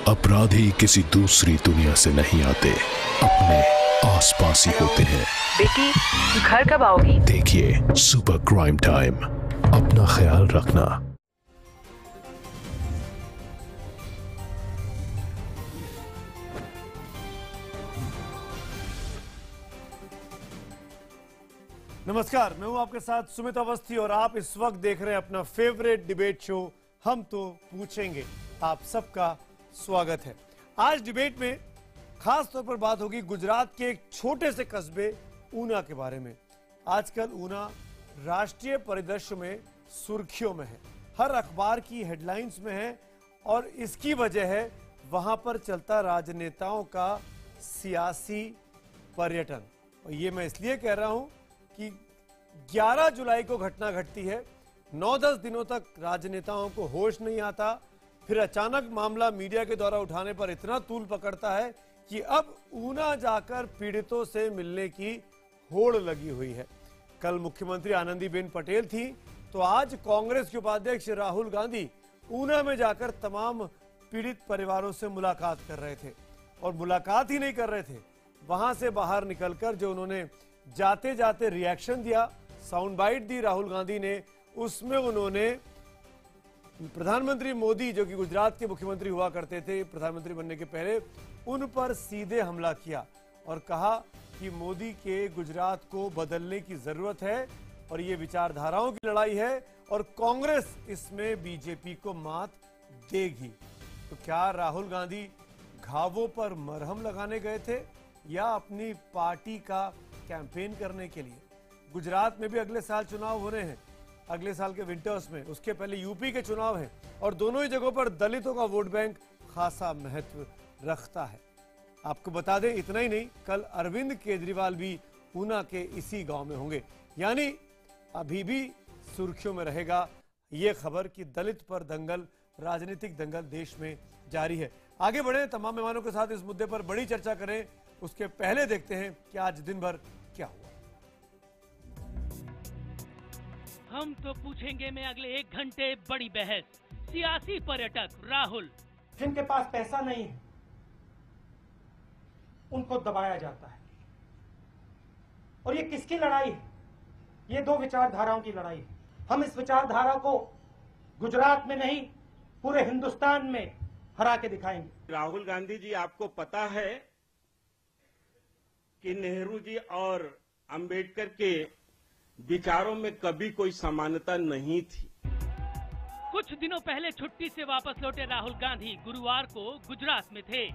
अपराधी किसी दूसरी दुनिया से नहीं आते, अपने आसपास ही होते हैं। बेटी, घर कब आओगी? देखिए सुपर क्राइम टाइम। अपना ख्याल रखना। नमस्कार, मैं हूं आपके साथ सुमित अवस्थी और आप इस वक्त देख रहे हैं अपना फेवरेट डिबेट शो हम तो पूछेंगे। आप सबका स्वागत है। आज डिबेट में खास तौर पर बात होगी गुजरात के एक छोटे से कस्बे ऊना के बारे में। आजकल ऊना राष्ट्रीय परिदृश्य में सुर्खियों में है, हर अखबार की हेडलाइंस में है और इसकी वजह है वहां पर चलता राजनेताओं का सियासी पर्यटन। और ये मैं इसलिए कह रहा हूं कि 11 जुलाई को घटना घटती है, 9-10 दिनों तक राजनेताओं को होश नहीं आता, फिर अचानक मामला मीडिया के द्वारा उठाने पर इतना तूल पकड़ता है कि अब ऊना जाकर पीड़ितों से मिलने की होड़ लगी हुई है। कल मुख्यमंत्री आनंदीबेन पटेल थी तो आज कांग्रेस के उपाध्यक्ष राहुल गांधी ऊना में जाकर तमाम पीड़ित परिवारों से मुलाकात कर रहे थे। और मुलाकात ही नहीं कर रहे थे, वहां से बाहर निकलकर जो उन्होंने जाते जाते रिएक्शन दिया, साउंड बाइट दी राहुल गांधी ने, उसमें उन्होंने प्रधानमंत्री मोदी जो कि गुजरात के मुख्यमंत्री हुआ करते थे प्रधानमंत्री बनने के पहले, उन पर सीधे हमला किया और कहा कि मोदी के गुजरात को बदलने की जरूरत है और ये विचारधाराओं की लड़ाई है और कांग्रेस इसमें बीजेपी को मात देगी। तो क्या राहुल गांधी घावों पर मरहम लगाने गए थे या अपनी पार्टी का कैंपेन करने के लिए? गुजरात में भी अगले साल चुनाव हो रहे हैं, अगले साल के विंटर्स में, उसके पहले यूपी के चुनाव हैं और दोनों ही जगहों पर दलितों का वोट बैंक खासा महत्व रखता है। आपको बता दें, इतना ही नहीं, कल अरविंद केजरीवाल भी ऊना के इसी गांव में होंगे। यानी अभी भी सुर्खियों में रहेगा यह खबर कि दलित पर दंगल, राजनीतिक दंगल देश में जारी है। आगे बढ़े, तमाम मेहमानों के साथ इस मुद्दे पर बड़ी चर्चा करें। उसके पहले देखते हैं कि आज दिन भर क्या हुआ। हम तो पूछेंगे में अगले 1 घंटे बड़ी बहस। सियासी पर्यटक राहुल, जिनके पास पैसा नहीं है उनको दबाया जाता है। और ये किसकी लड़ाई है? ये दो विचारधाराओं की लड़ाई है। हम इस विचारधारा को गुजरात में नहीं, पूरे हिंदुस्तान में हरा के दिखाएंगे। राहुल गांधी जी, आपको पता है कि नेहरू जी और अंबेडकर के विचारों में कभी कोई समानता नहीं थी। कुछ दिनों पहले छुट्टी से वापस लौटे राहुल गांधी गुरुवार को गुजरात में थे,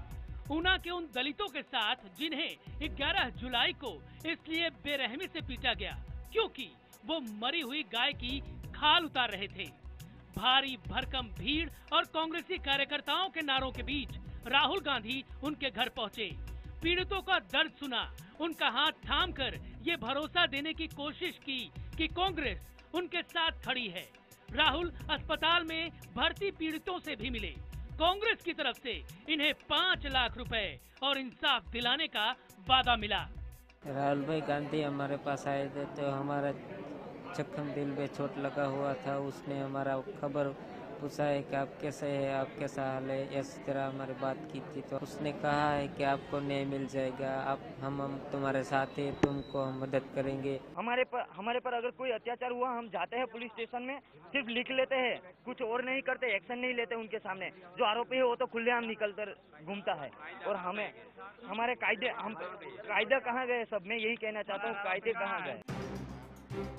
ऊना के उन दलितों के साथ जिन्हें 11 जुलाई को इसलिए बेरहमी से पीटा गया क्योंकि वो मरी हुई गाय की खाल उतार रहे थे। भारी भरकम भीड़ और कांग्रेसी कार्यकर्ताओं के नारों के बीच राहुल गांधी उनके घर पहुंचे, पीड़ितों का दर्द सुना, उनका हाथ थामकर ये भरोसा देने की कोशिश की कि कांग्रेस उनके साथ खड़ी है। राहुल अस्पताल में भर्ती पीड़ितों से भी मिले। कांग्रेस की तरफ से इन्हें 5 लाख रुपए और इंसाफ दिलाने का वादा मिला। राहुल भाई गांधी हमारे पास आए थे तो हमारा जख्म दिल में चोट लगा हुआ था। उसने हमारा खबर पूछा है कि आप कैसे हैं, आप कैसा हाल है, इस तरह हमारी बात की थी। तो उसने कहा है कि आपको न्याय मिल जाएगा, आप हम तुम्हारे साथ हैं, तुमको हम मदद करेंगे। हमारे पर अगर कोई अत्याचार हुआ, हम जाते हैं पुलिस स्टेशन में, सिर्फ लिख लेते हैं, कुछ और नहीं करते, एक्शन नहीं लेते उनके सामने। जो आरोपी है वो तो खुलेआम निकल कर घूमता है और हमारे कायदे कहाँ गए? सब मैं यही कहना चाहता हूँ, कायदे कहाँ गए?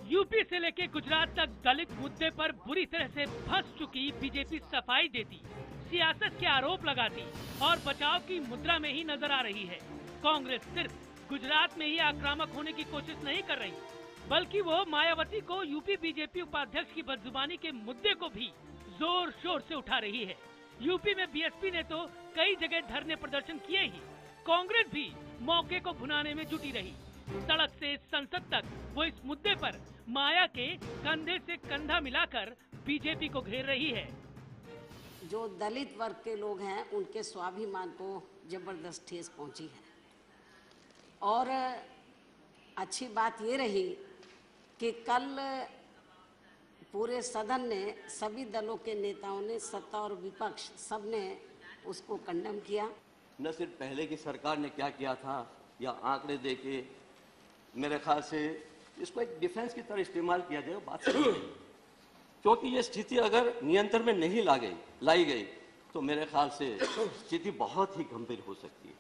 यूपी से लेके गुजरात तक दलित मुद्दे पर बुरी तरह से फंस चुकी बीजेपी सफाई देती, सियासत के आरोप लगाती और बचाव की मुद्रा में ही नजर आ रही है। कांग्रेस सिर्फ गुजरात में ही आक्रामक होने की कोशिश नहीं कर रही, बल्कि वो मायावती को यूपी बीजेपी उपाध्यक्ष की बदजुबानी के मुद्दे को भी जोर शोर से उठा रही है। यूपी में बीएसपी ने तो कई जगह धरने प्रदर्शन किए ही, कांग्रेस भी मौके को भुनाने में जुटी रही। सड़क से संसद तक वो इस मुद्दे पर माया के कंधे से कंधा मिलाकर बीजेपी को घेर रही है। जो दलित वर्ग के लोग हैं उनके स्वाभिमान को जबरदस्त ठेस पहुंची है। और अच्छी बात ये रही कि कल पूरे सदन ने, सभी दलों के नेताओं ने, सत्ता और विपक्ष सबने उसको कंडेम किया। न सिर्फ पहले की सरकार ने क्या किया था या आंकड़े देके, मेरे ख्याल से इसको एक डिफेंस की तरह इस्तेमाल किया जाए, बात सही है। क्योंकि ये स्थिति अगर नियंत्रण में नहीं लाई गई तो मेरे ख्याल से स्थिति बहुत ही गंभीर हो सकती है।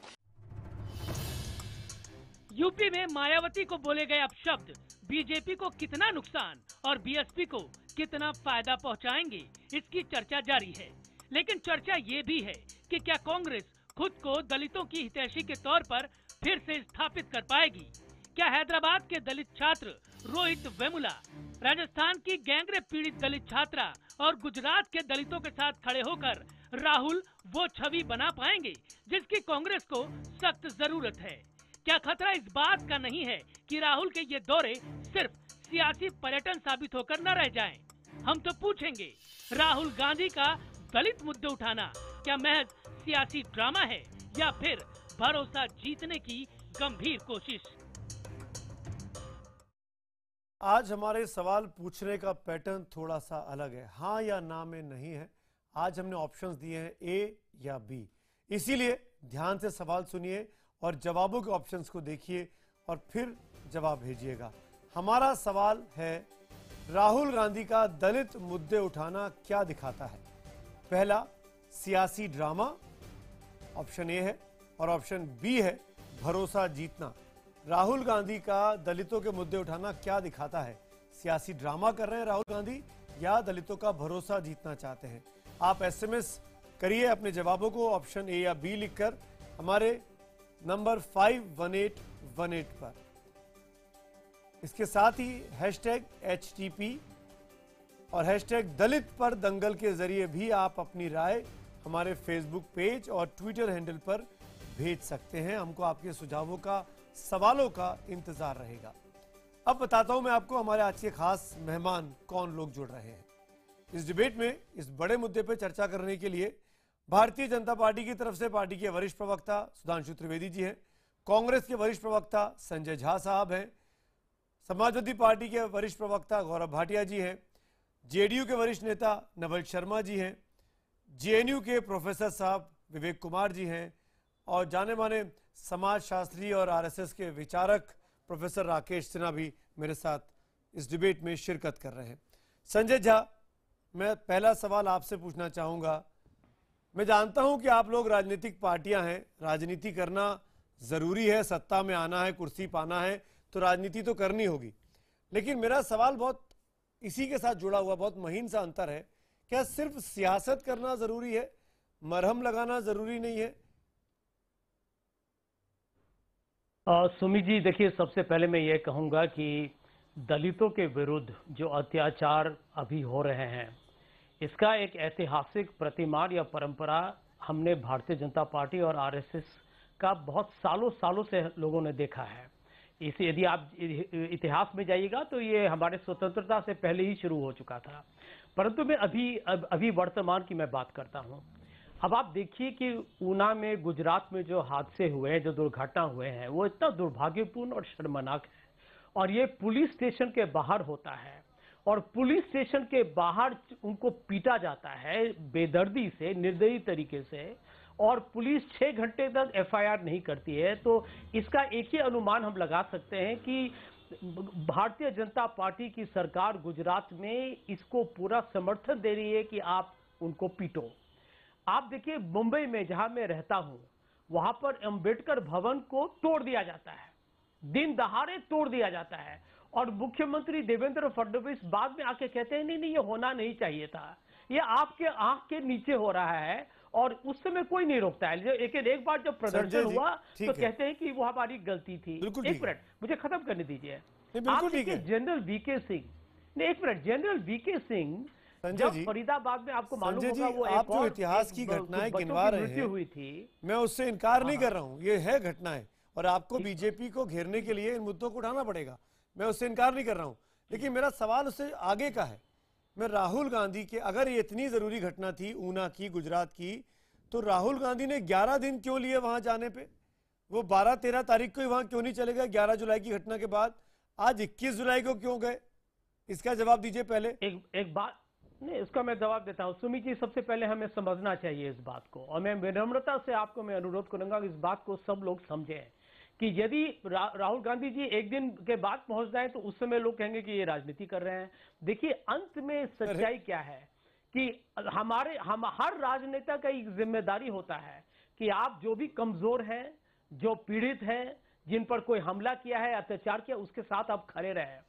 यूपी में मायावती को बोले गए अपशब्द बीजेपी को कितना नुकसान और बीएसपी को कितना फायदा पहुंचाएंगे, इसकी चर्चा जारी है। लेकिन चर्चा ये भी है कि क्या कांग्रेस खुद को दलितों की हितैषी के तौर पर फिर से स्थापित कर पाएगी? क्या हैदराबाद के दलित छात्र रोहित वेमुला, राजस्थान की गैंगरेप पीड़ित दलित छात्रा और गुजरात के दलितों के साथ खड़े होकर राहुल वो छवि बना पाएंगे जिसकी कांग्रेस को सख्त जरूरत है? क्या खतरा इस बात का नहीं है कि राहुल के ये दौरे सिर्फ सियासी पर्यटन साबित होकर न रह जाएं? हम तो पूछेंगे, राहुल गांधी का दलित मुद्दे उठाना क्या महज सियासी ड्रामा है या फिर भरोसा जीतने की गंभीर कोशिश? आज हमारे सवाल पूछने का पैटर्न थोड़ा सा अलग है, हाँ या ना में नहीं है। आज हमने ऑप्शंस दिए हैं ए या बी, इसीलिए ध्यान से सवाल सुनिए और जवाबों के ऑप्शंस को देखिए और फिर जवाब भेजिएगा। हमारा सवाल है, राहुल गांधी का दलित मुद्दे उठाना क्या दिखाता है? पहला, सियासी ड्रामा, ऑप्शन ए है, और ऑप्शन बी है भरोसा जीतना। राहुल गांधी का दलितों के मुद्दे उठाना क्या दिखाता है? सियासी ड्रामा कर रहे हैं राहुल गांधी या दलितों का भरोसा जीतना चाहते हैं? आप एसएमएस करिए अपने जवाबों को ऑप्शन ए या बी लिखकर हमारे नंबर 51818 पर। इसके साथ ही #HTP और #दलित पर दंगल के जरिए भी आप अपनी राय हमारे फेसबुक पेज और ट्विटर हैंडल पर भेज सकते हैं। हमको आपके सुझावों का, सवालों का इंतजार रहेगा। अब बताता हूं मैं आपको हमारे आज के खास मेहमान कौन लोग जुड़ रहे हैं। इस डिबेट में इस बड़े मुद्दे पर चर्चा करने के लिए भारतीय जनता पार्टी की तरफ से पार्टी के वरिष्ठ प्रवक्ता सुधांशु त्रिवेदी जी हैं, कांग्रेस के वरिष्ठ प्रवक्ता संजय झा साहब हैं, समाजवादी पार्टी के वरिष्ठ प्रवक्ता गौरव भाटिया जी हैं, जेडीयू के वरिष्ठ नेता नवल शर्मा जी हैं, जेएनयू के प्रोफेसर साहब विवेक कुमार जी हैं और जाने माने समाज शास्त्री और आरएसएस के विचारक प्रोफेसर राकेश सिन्हा भी मेरे साथ इस डिबेट में शिरकत कर रहे हैं। संजय झा, मैं पहला सवाल आपसे पूछना चाहूँगा। मैं जानता हूं कि आप लोग राजनीतिक पार्टियां हैं, राजनीति करना ज़रूरी है, सत्ता में आना है, कुर्सी पाना है तो राजनीति तो करनी होगी, लेकिन मेरा सवाल बहुत इसी के साथ जुड़ा हुआ, बहुत महीन सा अंतर है। क्या सिर्फ सियासत करना ज़रूरी है, मरहम लगाना ज़रूरी नहीं है? सुमित जी, देखिए, सबसे पहले मैं ये कहूँगा कि दलितों के विरुद्ध जो अत्याचार अभी हो रहे हैं, इसका एक ऐतिहासिक प्रतिमान या परंपरा हमने भारतीय जनता पार्टी और आरएसएस का बहुत सालों से लोगों ने देखा है। इसे यदि आप इतिहास में जाइएगा तो ये हमारे स्वतंत्रता से पहले ही शुरू हो चुका था, परंतु मैं अभी वर्तमान की मैं बात करता हूं। अब आप देखिए कि ऊना में, गुजरात में जो हादसे हुए हैं, जो दुर्घटना हुए हैं, वो इतना दुर्भाग्यपूर्ण और शर्मनाक है और ये पुलिस स्टेशन के बाहर होता है और पुलिस स्टेशन के बाहर उनको पीटा जाता है बेदर्दी से, निर्दयी तरीके से, और पुलिस 6 घंटे तक एफआईआर नहीं करती है। तो इसका एक ही अनुमान हम लगा सकते हैं कि भारतीय जनता पार्टी की सरकार गुजरात में इसको पूरा समर्थन दे रही है कि आप उनको पीटो। आप देखिए, मुंबई में जहां मैं रहता हूं, वहां पर अंबेडकर भवन को तोड़ दिया जाता है, दिन दहाड़े तोड़ दिया जाता है और मुख्यमंत्री देवेंद्र फडणवीस बाद में आके कहते हैं नहीं, ये होना नहीं चाहिए था, ये आपके आंख के नीचे हो रहा है और उस समय कोई नहीं रोकता है। एक बार जब प्रदर्शन हुआ तो कहते हैं कि वो हमारी गलती थी। एक मिनट, मुझे खत्म करने दीजिए। आप देखिए, जनरल वीके सिंह, एक मिनट, जनरल वीके सिंह जब फरीदाबाद में, आपको मालूम होगा, वो आप जो इतिहास की घटनाएं गिनवा रहे हैं हुई थी, मैं उससे इनकार नहीं कर रहा हूँ, ये है घटनाएं और आपको बीजेपी को घेरने के लिए इन मुद्दों को उठाना पड़ेगा, मैं उससे इनकार नहीं कर रहा हूँ। लेकिन मेरा सवाल उससे आगे का है। मैं राहुल गांधी के, अगर ये इतनी जरूरी घटना थी ऊना की, गुजरात की, तो राहुल गांधी ने 11 दिन क्यों लिए वहां जाने पे? वो 12-13 तारीख को ही वहां क्यों नहीं चले गए 11 जुलाई की घटना के बाद? आज 21 जुलाई को क्यों गए? इसका जवाब दीजिए पहले। नहीं, इसका मैं जवाब देता हूं। सुमित जी, सबसे पहले हमें समझना चाहिए इस बात को, और मैं विनम्रता से आपको मैं अनुरोध करूंगा कि इस बात को सब लोग समझें कि यदि राहुल गांधी जी एक दिन के बाद पहुंच जाए तो उस समय लोग कहेंगे कि ये राजनीति कर रहे हैं। देखिए, अंत में सच्चाई क्या है कि हम हर राजनेता का एक जिम्मेदारी होता है कि आप जो भी कमजोर हैं, जो पीड़ित हैं, जिन पर कोई हमला किया है, अत्याचार किया, उसके साथ आप खड़े रहे।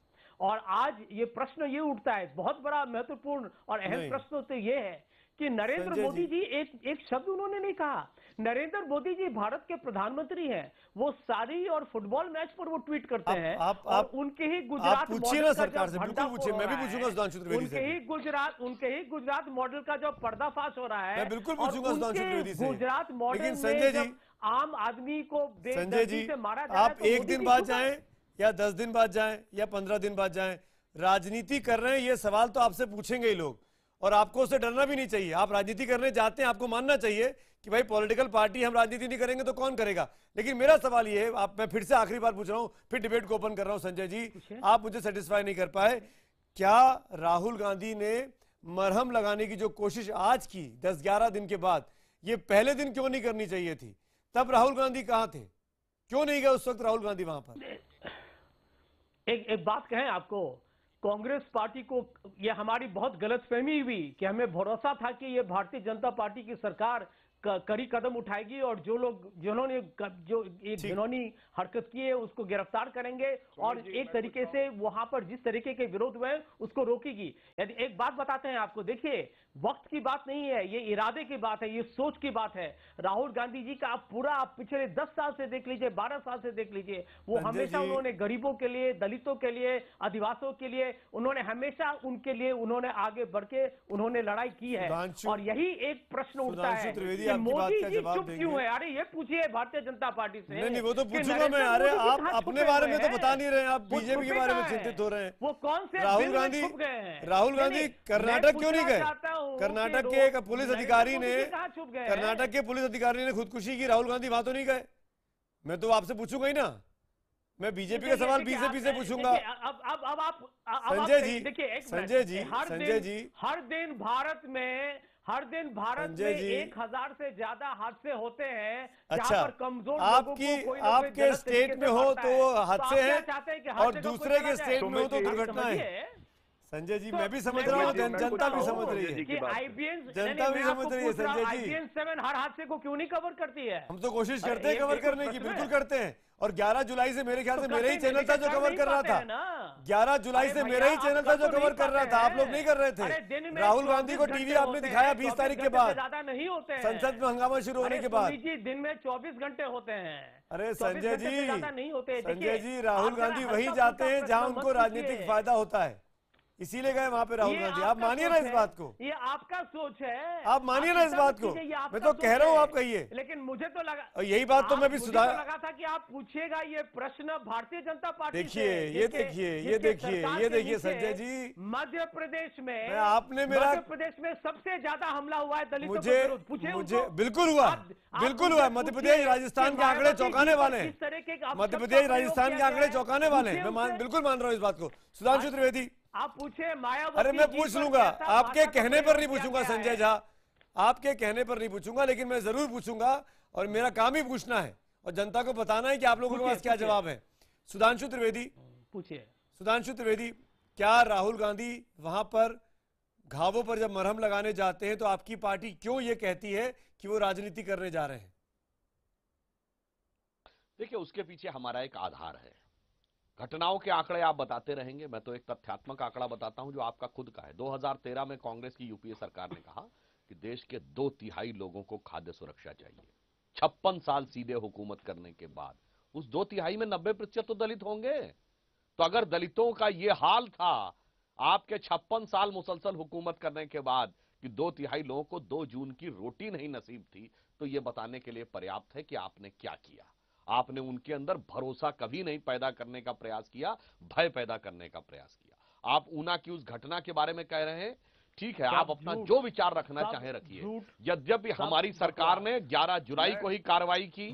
और आज ये प्रश्न ये उठता है, बहुत बड़ा महत्वपूर्ण और अहम प्रश्न तो ये है कि नरेंद्र मोदी जी एक शब्द उन्होंने नहीं कहा। नरेंद्र मोदी जी भारत के प्रधानमंत्री हैं, वो सारी और फुटबॉल मैच पर वो ट्वीट करते हैं। और उनके ही गुजरात पूछिए ना सरकार से, बिल्कुल पूछिए, मैं भी पूछूंगा सुधांशु त्रिवेदी से। उनके ही गुजरात मॉडल का जो पर्दाफाश हो रहा है, मैं बिल्कुल पूछूंगा सुधांशु त्रिवेदी से। गुजरात मॉडल में संजय जी, आम आदमी को संजय जी, से मारा जा रहा है, आप एक दिन बाद जाएं या 10 दिन बाद जाएं या 15 दिन बाद जाएं, राजनीति कर रहे हैं ये सवाल तो आपसे पूछेंगे ही लोग, और आपको उससे डरना भी नहीं चाहिए। आप राजनीति करने जाते हैं, आपको मानना चाहिए कि भाई पॉलिटिकल पार्टी, हम राजनीति नहीं करेंगे तो कौन करेगा। लेकिन मेरा सवाल ये है, मैं फिर से आखिरी बार पूछ रहा हूं, फिर डिबेट को ओपन कर रहा हूं। संजय जी, आप मुझे सेटिस्फाई नहीं कर पाए, क्या राहुल गांधी ने मरहम लगाने की जो कोशिश आज की 10-11 दिन के बाद, ये पहले दिन क्यों नहीं करनी चाहिए थी? तब राहुल गांधी कहां थे? क्यों नहीं गए उस वक्त राहुल गांधी वहां पर? एक बात कहें आपको, कांग्रेस पार्टी को ये हमारी बहुत गलतफहमी हुई कि हमें भरोसा था कि ये भारतीय जनता पार्टी की सरकार कड़ी कदम उठाएगी और जो लोग जिन्होंने जो एक घिनौनी हरकत की है उसको गिरफ्तार करेंगे और एक तरीके से वहां पर जिस तरीके के विरोध हुए उसको रोकेगी। यदि एक बात बताते हैं आपको, देखिए वक्त की बात नहीं है, ये इरादे की बात है, ये सोच की बात है। राहुल गांधी जी का आप पिछले 10 साल से देख लीजिए, 12 साल से देख लीजिए, वो हमेशा उन्होंने गरीबों के लिए, दलितों के लिए, आदिवासियों के लिए, उन्होंने हमेशा उनके लिए उन्होंने आगे बढ़ के उन्होंने लड़ाई की है। और यही एक प्रश्न उठता है, मोदी जी चुप क्यों है? अरे ये पूछिए भारतीय जनता पार्टी से। नहीं, वो तो पूछूंगा मैं। अरे आप अपने बारे में तो बता नहीं रहे, आप बीजेपी के बारे में चिंतित हो रहे हैं। वो कौन से राहुल गांधी कर्नाटक क्यों नहीं गए? कर्नाटक के एक पुलिस अधिकारी ने, कर्नाटक के पुलिस अधिकारी ने खुदकुशी की, राहुल गांधी वहां तो नहीं गए? मैं तो आपसे पूछूंगा ही ना, मैं बीजेपी का सवाल बीजेपी से पूछूंगा। अब आप संजय जी, देखिए, संजय जी, हर दिन भारत में 1000 से ज्यादा हादसे होते हैं। अच्छा, पर कमजोर आपके स्टेट में हो तो हादसे हैं और दूसरे के स्टेट में हो तो दुर्घटना है। संजय जी, मैं भी समझ रहा हूँ, जनता भी समझ रही है, जनता भी समझ रही है। संजय जी, IBN 7 हर हादसे को क्यों नहीं कवर करती है? हम तो कोशिश करते हैं कवर करने की, बिल्कुल करते हैं। और 11 जुलाई से मेरे ख्याल से मेरा ही चैनल था जो कवर कर रहा था। 11 जुलाई से मेरा ही चैनल था जो कवर कर रहा था, आप लोग नहीं कर रहे थे। राहुल गांधी को टीवी आपने दिखाया 20 तारीख के बाद, ज्यादा नहीं होते हैं, संसद में हंगामा शुरू होने के बाद। दिन में 24 घंटे होते हैं। अरे संजय जी, नहीं होते। संजय जी, राहुल गांधी वहीं जाते हैं जहां उनको राजनीतिक फायदा होता है, इसीलिए गए वहां पे राहुल गांधी। आप मानिए ना इस बात को, ये आपका सोच है, आप मानिए ना इस बात को। मैं तो कह रहा हूँ, आप कहिए। लेकिन मुझे तो लगा, और यही बात तो मैं भी सुधार लगा था कि आप पूछिएगा ये प्रश्न भारतीय जनता पार्टी। देखिए, ये देखिए संजय जी, मध्य प्रदेश में आपने मेरा, मध्य प्रदेश में सबसे ज्यादा हमला हुआ है दलितों मुझे बिल्कुल हुआ। मध्य प्रदेश राजस्थान के आंकड़े चौंकाने वाले हैं। मध्य प्रदेश राजस्थान के आंकड़े चौंकाने वाले हैं, मैं बिल्कुल मान रहा हूँ इस बात को। सुधांशु त्रिवेदी, आप पूछे मायावती। अरे मैं पूछ लूंगा, आपके कहने पर नहीं पूछूंगा संजय झा, आपके कहने पर नहीं पूछूंगा, लेकिन मैं जरूर पूछूंगा और मेरा काम ही पूछना है और जनता को बताना है कि आप लोगों के पास क्या जवाब है। सुधांशु त्रिवेदी पूछिए। सुधांशु त्रिवेदी, क्या राहुल गांधी वहां पर घावों पर जब मरहम लगाने जाते हैं तो आपकी पार्टी क्यों ये कहती है कि वो राजनीति करने जा रहे हैं? देखिए, उसके पीछे हमारा एक आधार है। घटनाओं के आंकड़े आप बताते रहेंगे, मैं तो एक तथ्यात्मक आंकड़ा बताता हूं जो आपका खुद का है। 2013 में कांग्रेस की यूपीए सरकार ने कहा कि देश के 2/3 लोगों को खाद्य सुरक्षा चाहिए। 56 साल सीधे हुकूमत करने के बाद उस 2/3 में 90% तो दलित होंगे। तो अगर दलितों का ये हाल था आपके 56 साल मुसलसल हुकूमत करने के बाद कि 2/3 लोगों को 2 जून की रोटी नहीं नसीब थी, तो ये बताने के लिए पर्याप्त है कि आपने क्या किया। आपने उनके अंदर भरोसा कभी नहीं पैदा करने का प्रयास किया, भय पैदा करने का प्रयास किया। आप ऊना की उस घटना के बारे में कह रहे हैं, ठीक है, आप अपना जो विचार रखना चाहे रखिए। यद्यपि हमारी सरकार ने 11 जुलाई को ही कार्रवाई की,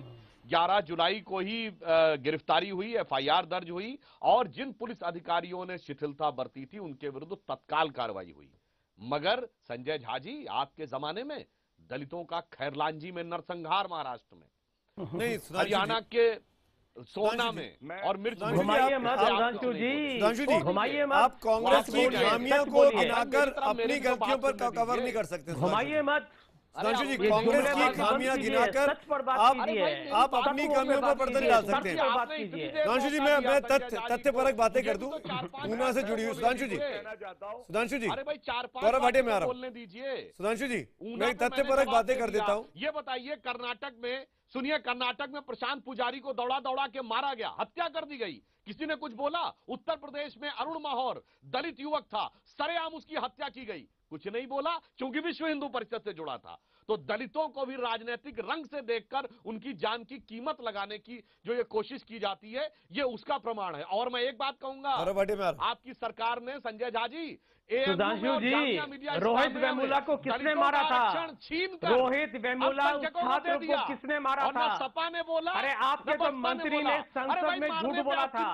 11 जुलाई को ही गिरफ्तारी हुई, FIR दर्ज हुई और जिन पुलिस अधिकारियों ने शिथिलता बरती थी उनके विरुद्ध तत्काल कार्रवाई हुई। मगर संजय झा जी, आपके जमाने में दलितों का खैरलांजी में नरसंहार महाराष्ट्र में, नहीं, हरियाणा के सोना में और मिर्च घुमाइए मत सुधांशु जी, घुमाइए मत। आप कांग्रेस की खामियों को गिनाकर अपनी गलतियों पर कवर नहीं कर सकते। घुमाइए मत सुधांशु जी, कांग्रेस की खामियां गिनाकर आप अपनी कमियों पर पर्दा नहीं डाल सकते। सुधांशु जी, मैं तथ्यपरक बातें कर दूं, ऊना से जुड़ी हुई। सुधांशु जी, गौरव भाटिया में आ रहा हूँ। सुधांशु जी, मैं तथ्यपरक बातें कर देता हूँ। ये बताइए, कर्नाटक में सुनिए, कर्नाटक में प्रशांत पुजारी को दौड़ा दौड़ा के मारा गया, हत्या कर दी गई, किसी ने कुछ बोला? उत्तर प्रदेश में अरुण माहौर दलित युवक था, सरेआम उसकी हत्या की गई, कुछ नहीं बोला, क्योंकि विश्व हिंदू परिषद से जुड़ा था। तो दलितों को भी राजनीतिक रंग से देखकर उनकी जान की कीमत लगाने की जो ये कोशिश की जाती है, ये उसका प्रमाण है। और मैं एक बात कहूंगा, आपकी सरकार ने, संजय झा जी, सुधांशु जी, रोहित वेमुला को किसने मारा था? रोहित वेमुला उस छात्र को किसने मारा था? सपा ने बोला, अरे आपके तो मंत्री ने संसद में झूठ बोला था।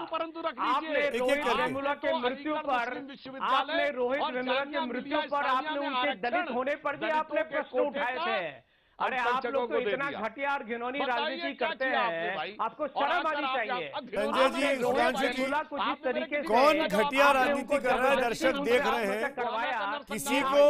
आपने रोहित वेमुला के मृत्यु पर, आपने रोहित वेमुला के मृत्यु पर, आपने उनके दलित होने पर भी आपने प्रश्न उठाए थे। अरे आप लोग तो इतना घटिया और घिनौनी राजनीति करते हैं, आपको शर्म आनी चाहिए। संजय जी, सुधांशु जी, कुछ इस तरीके से कौन घटिया राजनीति कर रहा है, दर्शक देख रहे हैं। किसी को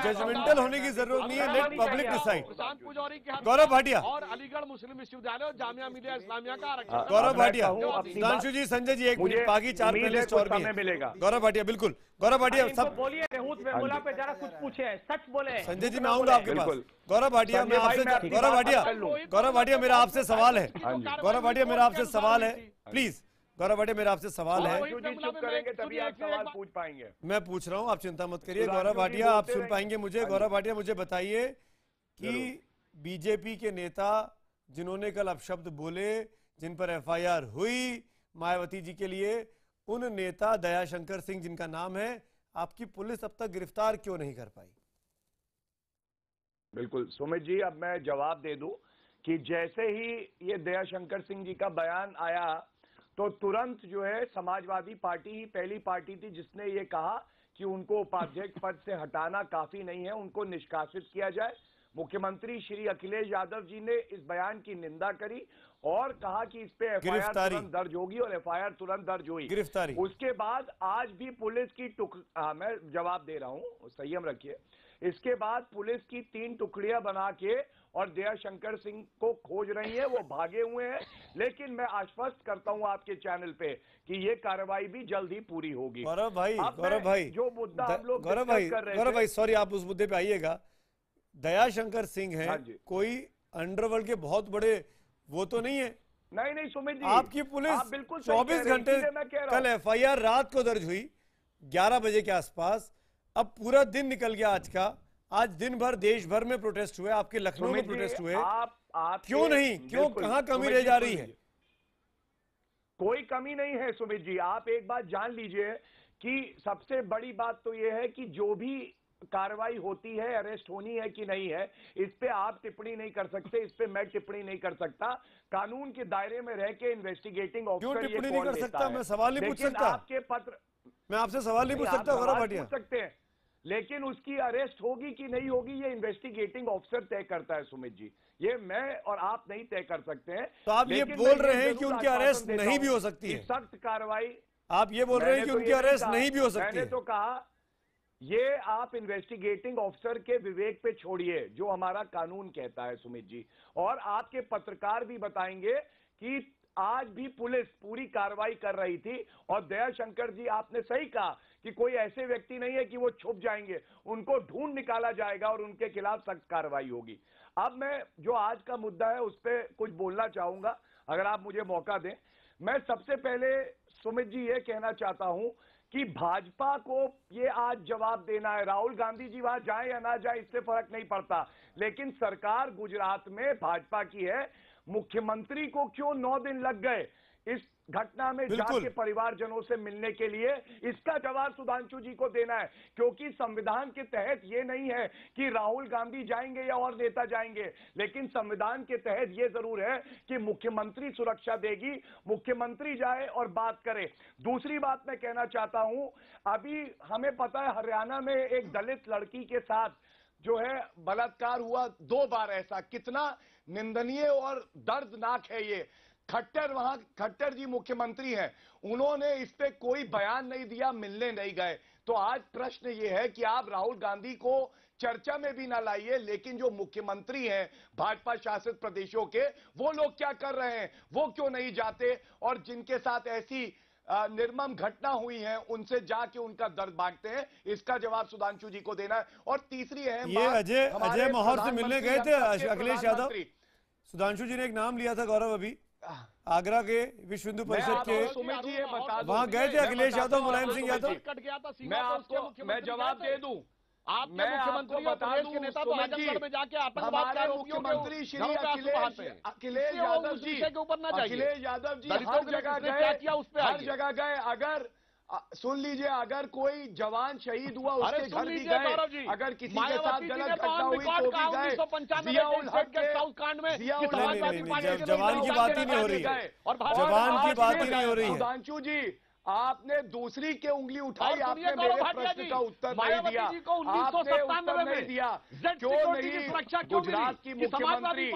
जजमेंटल होने की जरूरत नहीं है, late public decide. Gaurav Bhatia और अलीगढ़ मुस्लिम विश्वविद्यालय और जामिया मिलिया इस्लामिया का आरक्षण। गौरव भाटिया, सुधांशु जी, संजय जी, एक मिनट, बाकी 4 पैनलिस्ट और भी हैं। गौरव भाटिया, बिल्कुल। गौरव भाटिया, सब बोलिए, रोहित वेमुला पे जरा कुछ पूछे, सच बोले। संजय जी, मैं आऊंगा आपके पास। गौरव भाटिया, मैं आपसे, गौरव भाटिया, मेरा आपसे सवाल है। गौरव भाटिया, मेरा आपसे सवाल है, प्लीज। गौरव भाटिया, मेरा आपसे सवाल है। चुप करेंगे तभी आप सवाल पूछ पाएंगे। मैं पूछ रहा हूँ, आप चिंता मत करिए। गौरव भाटिया, आप सुन पाएंगे मुझे। गौरव भाटिया, मुझे बताइए कि बीजेपी के नेता जिन्होंने कल अपशब्द बोले, जिन पर FIR हुई मायावती जी के लिए, उन नेता दयाशंकर सिंह जिनका नाम है, आपकी पुलिस अब तक गिरफ्तार क्यों नहीं कर पाई? बिल्कुल सुमित जी, अब मैं जवाब दे दूं कि जैसे ही ये दयाशंकर सिंह जी का बयान आया तो तुरंत जो है समाजवादी पार्टी ही पहली पार्टी थी जिसने ये कहा कि उनको उपाध्यक्ष पद से हटाना काफी नहीं है, उनको निष्कासित किया जाए। मुख्यमंत्री श्री अखिलेश यादव जी ने इस बयान की निंदा करी और कहा कि इस पे FIR तुरंत दर्ज होगी और FIR तुरंत दर्ज हुई। गिरफ्तारी। उसके बाद आज भी पुलिस की मैं जवाब दे रहा हूं, संयम रखिए। इसके बाद पुलिस की 3 टुकड़ियां बना के और दयाशंकर सिंह को खोज रही है, वो भागे हुए हैं। लेकिन मैं आश्वस्त करता हूं आपके चैनल पे कि ये कार्रवाई भी जल्द ही पूरी होगी। गौरव भाई, जो मुद्दा हम लोग गौरव भाई, सॉरी, आप उस मुद्दे पे आइएगा। दयाशंकर सिंह है, कोई अंडरवर्ल्ड के बहुत बड़े वो तो नहीं है। नहीं सुमित जी, आपकी पुलिस बिल्कुल 24 घंटे, कल FIR रात को दर्ज हुई 11 बजे के आसपास। अब पूरा दिन निकल गया आज का। आज दिन भर देश भर में प्रोटेस्ट हुए, आपके लखनऊ में प्रोटेस्ट हुए, क्यों नहीं, क्यों, कहां कमी रह जा रही है? कोई कमी नहीं है सुमित जी। आप एक बात जान लीजिए कि सबसे बड़ी बात तो यह है कि जो भी कार्रवाई होती है, अरेस्ट होनी है कि नहीं है, इस पे आप टिप्पणी नहीं कर सकते, इस पे मैं टिप्पणी नहीं कर सकता। कानून के दायरे में रह के इन्वेस्टिगेटिंग ऑफिसर क्यों टिप्पणी नहीं कर सकता? मैं सवाल नहीं पूछ सकता, आपके पत्र, मैं आपसे सवाल नहीं पूछ सकता। गौरव भाटिया, पूछ सकते हैं, लेकिन उसकी अरेस्ट होगी कि नहीं होगी ये इन्वेस्टिगेटिंग ऑफिसर तय करता है सुमित जी, ये मैं और आप नहीं तय कर सकते हैं। तो आप ये बोल रहे हैं कि उनकी अरेस्ट नहीं भी हो सकती है? सख्त कार्रवाई, आप ये बोल रहे हैं कि उनकी अरेस्ट नहीं भी हो सकती है? मैंने तो कहा ये आप इन्वेस्टिगेटिंग ऑफिसर के विवेक पे छोड़िए, जो हमारा कानून कहता है सुमित जी। और आपके पत्रकार भी बताएंगे कि आज भी पुलिस पूरी कार्रवाई कर रही थी। और दयाशंकर जी, आपने सही कहा कि कोई ऐसे व्यक्ति नहीं है कि वो छुप जाएंगे, उनको ढूंढ निकाला जाएगा और उनके खिलाफ सख्त कार्रवाई होगी। अब मैं जो आज का मुद्दा है उस पर कुछ बोलना चाहूंगा, अगर आप मुझे मौका दें। मैं सबसे पहले सुमित जी ये कहना चाहता हूं कि भाजपा को ये आज जवाब देना है। राहुल गांधी जी वहां जाए या ना जाए इससे फर्क नहीं पड़ता, लेकिन सरकार गुजरात में भाजपा की है। मुख्यमंत्री को क्यों 9 दिन लग गए इस घटना में जाके परिवारजनों से मिलने के लिए? इसका जवाब सुधांशु जी को देना है, क्योंकि संविधान के तहत ये नहीं है कि राहुल गांधी जाएंगे या और नेता जाएंगे, लेकिन संविधान के तहत ये जरूर है कि मुख्यमंत्री सुरक्षा देगी, मुख्यमंत्री जाए और बात करे। दूसरी बात मैं कहना चाहता हूं, अभी हमें पता है हरियाणा में एक दलित लड़की के साथ जो है बलात्कार हुआ 2 बार। ऐसा कितना निंदनीय और दर्दनाक है ये। खट्टर जी मुख्यमंत्री हैं, उन्होंने इस पे कोई बयान नहीं दिया, मिलने नहीं गए। तो आज प्रश्न ये है कि आप राहुल गांधी को चर्चा में भी ना लाइए, लेकिन जो मुख्यमंत्री हैं भाजपा शासित प्रदेशों के, वो लोग क्या कर रहे हैं, वो क्यों नहीं जाते और जिनके साथ ऐसी निर्मम घटना हुई है उनसे जाके उनका दर्द बांटते हैं? इसका जवाब सुधांशु जी को देना है। और तीसरी है ये अजय माहौर से मिलने गए थे अखिलेश यादव। सुधांशु जी ने एक नाम लिया था गौरव, अभी आगरा के विश्व हिंदू परिषद के, वहां गए थे अखिलेश यादव, मुलायम सिंह यादव। मैं जवाब दे दूं, मैं आपको बता दूं सुमन जी, हमारे मुख्यमंत्री श्री अखिलेश यादव जी हर जगह गए। अगर सुन लीजिए, अगर कोई जवान शहीद हुआ उसके घर भी गए, अगर किसी के साथ गलत घटना हुई तो भी गए। जियाउल हक के जवान की बात ही नहीं हो रही है, जवान की बात ही नहीं हो रही है। सुधांशु जी, आपने दूसरी के उंगली उठाई, आपने मेरे प्रश्न का उत्तर नहीं दिया, आपने उत्तर नहीं दिया। क्यों नहीं गुजरात की मुख्यमंत्री,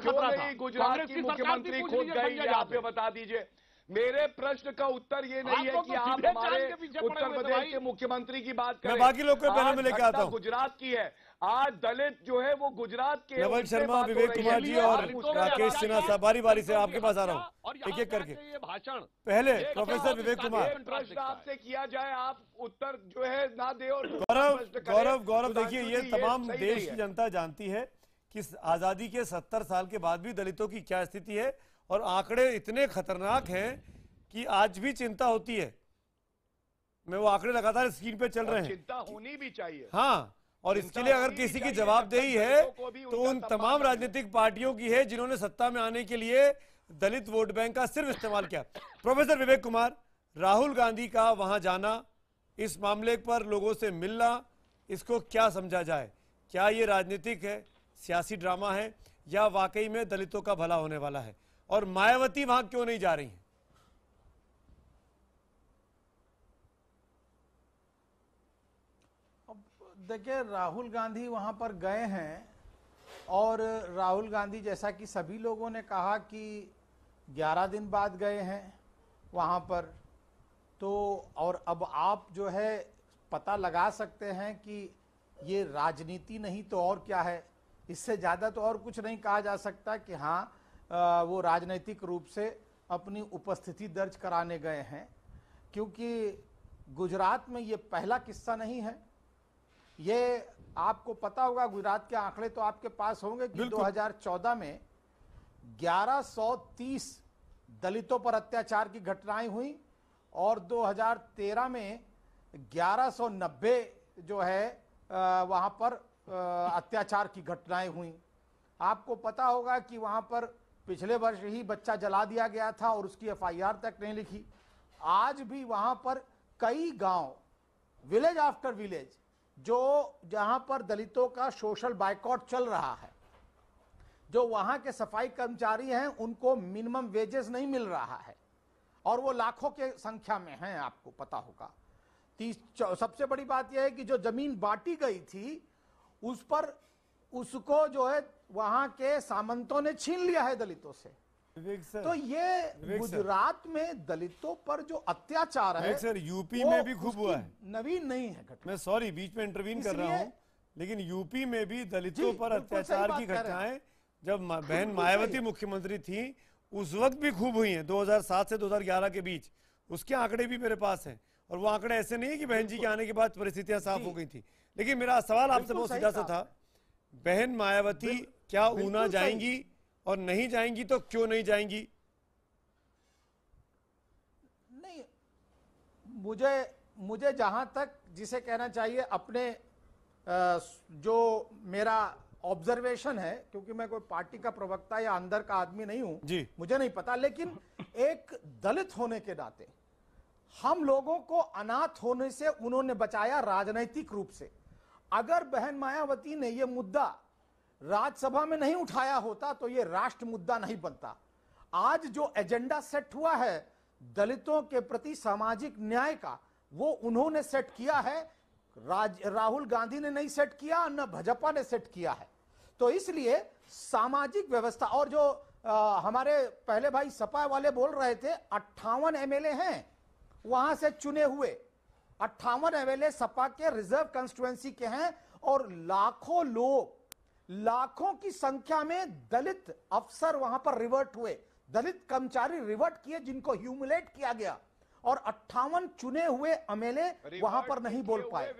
क्यों नहीं गुजरात की मुख्यमंत्री खुद गई, आप पे बता दीजिए। मेरे प्रश्न का उत्तर ये नहीं है कि आप हमारे उत्तर प्रदेश के मुख्यमंत्री की बात करें, मैं बाकी लोग को पहले में लेके आता हूं। गुजरात की है, आज दलित जो है वो गुजरात के। नवल शर्मा, विवेक कुमार जी और राकेश सिन्हा साहब, बारी बारी से आपके पास आ रहा हूँ एक एक करके। पहले प्रोफेसर विवेक कुमार, प्रश्न आपसे किया जाए, आप उत्तर जो है ना दे। और गौरव देखिए, ये तमाम देश की जनता जानती है कि आजादी के 70 साल के बाद भी दलितों की क्या स्थिति है, और आंकड़े इतने खतरनाक हैं कि आज भी चिंता होती है। मैं वो आंकड़े लगातार स्क्रीन पे चल रहे हैं, चिंता होनी भी चाहिए। हाँ, और इसके लिए अगर किसी की जवाबदेही है तो उन तमाम राजनीतिक पार्टियों की है जिन्होंने सत्ता में आने के लिए दलित वोट बैंक का सिर्फ इस्तेमाल किया। प्रोफेसर विवेक कुमार, राहुल गांधी का वहां जाना, इस मामले पर लोगों से मिलना, इसको क्या समझा जाए? क्या ये राजनीतिक है, सियासी ड्रामा है, या वाकई में दलितों का भला होने वाला है? और मायावती वहां क्यों नहीं जा रही है? देखिए, राहुल गांधी वहां पर गए हैं, और राहुल गांधी जैसा कि सभी लोगों ने कहा कि 11 दिन बाद गए हैं वहां पर, तो और अब आप जो है पता लगा सकते हैं कि ये राजनीति नहीं तो और क्या है। इससे ज़्यादा तो और कुछ नहीं कहा जा सकता कि हाँ वो राजनीतिक रूप से अपनी उपस्थिति दर्ज कराने गए हैं, क्योंकि गुजरात में ये पहला किस्सा नहीं है। ये आपको पता होगा, गुजरात के आंकड़े तो आपके पास होंगे कि 2014 में 1130 दलितों पर अत्याचार की घटनाएं हुई, और 2013 में 1190 जो है वहां पर अत्याचार की घटनाएं हुई। आपको पता होगा कि वहां पर पिछले वर्ष ही बच्चा जला दिया गया था और उसकी एफआईआर तक नहीं लिखी। आज भी वहां पर कई गांव, विलेज आफ्टर विलेज, जो जहां पर दलितों का सोशल बायकॉट चल रहा है, जो वहां के सफाई कर्मचारी हैं उनको मिनिमम वेजेस नहीं मिल रहा है, और वो लाखों के संख्या में हैं, आपको पता होगा। सबसे बड़ी बात यह है कि जो जमीन बांटी गई थी उस पर, उसको जो है वहां के सामंतों ने छीन लिया है दलितों से। तो ये गुजरात में दलितों पर जो अत्याचार है सर, यूपी में भी खूब हुआ है, नवीन नहीं है घटना। मैं सॉरी बीच में इंटरवीन कर रहा हूं, लेकिन यूपी में भी दलितों पर अत्याचार की घटनाएं जब बहन मायावती मुख्यमंत्री थी उस वक्त भी खूब हुई हैं, 2007 से 2011 के बीच। उसके आंकड़े भी मेरे पास हैं, और वो आंकड़े ऐसे नहीं है कि बहन जी के आने के बाद परिस्थितियां साफ हो गई थी। लेकिन मेरा सवाल आपसे बहुत सीधा सा था, बहन मायावती क्या ऊना जाएंगी, और नहीं जाएंगी तो क्यों नहीं जाएंगी? नहीं, मुझे जहां तक जिसे कहना चाहिए, अपने जो मेरा ऑब्जर्वेशन है, क्योंकि मैं कोई पार्टी का प्रवक्ता या अंदर का आदमी नहीं हूं जी, मुझे नहीं पता, लेकिन एक दलित होने के नाते हम लोगों को अनाथ होने से उन्होंने बचाया राजनीतिक रूप से। अगर बहन मायावती ने यह मुद्दा राज्यसभा में नहीं उठाया होता तो यह राष्ट्र मुद्दा नहीं बनता। आज जो एजेंडा सेट हुआ है दलितों के प्रति सामाजिक न्याय का, वो उन्होंने सेट किया है, राहुल गांधी ने नहीं सेट किया, न भाजपा ने सेट किया है। तो इसलिए सामाजिक व्यवस्था, और जो हमारे पहले भाई सपा वाले बोल रहे थे 58 एमएलए हैं वहां से चुने हुए, 58 एमएलए सपा के रिजर्व कंस्टिट्यूएंसी के हैं, और लाखों लोग, लाखों की संख्या में दलित अफसर वहां पर रिवर्ट हुए, दलित कर्मचारी रिवर्ट किए, जिनको ह्यूमिलेट किया गया, और 58 चुने हुए एमएलए वहां पर नहीं बोल पाए।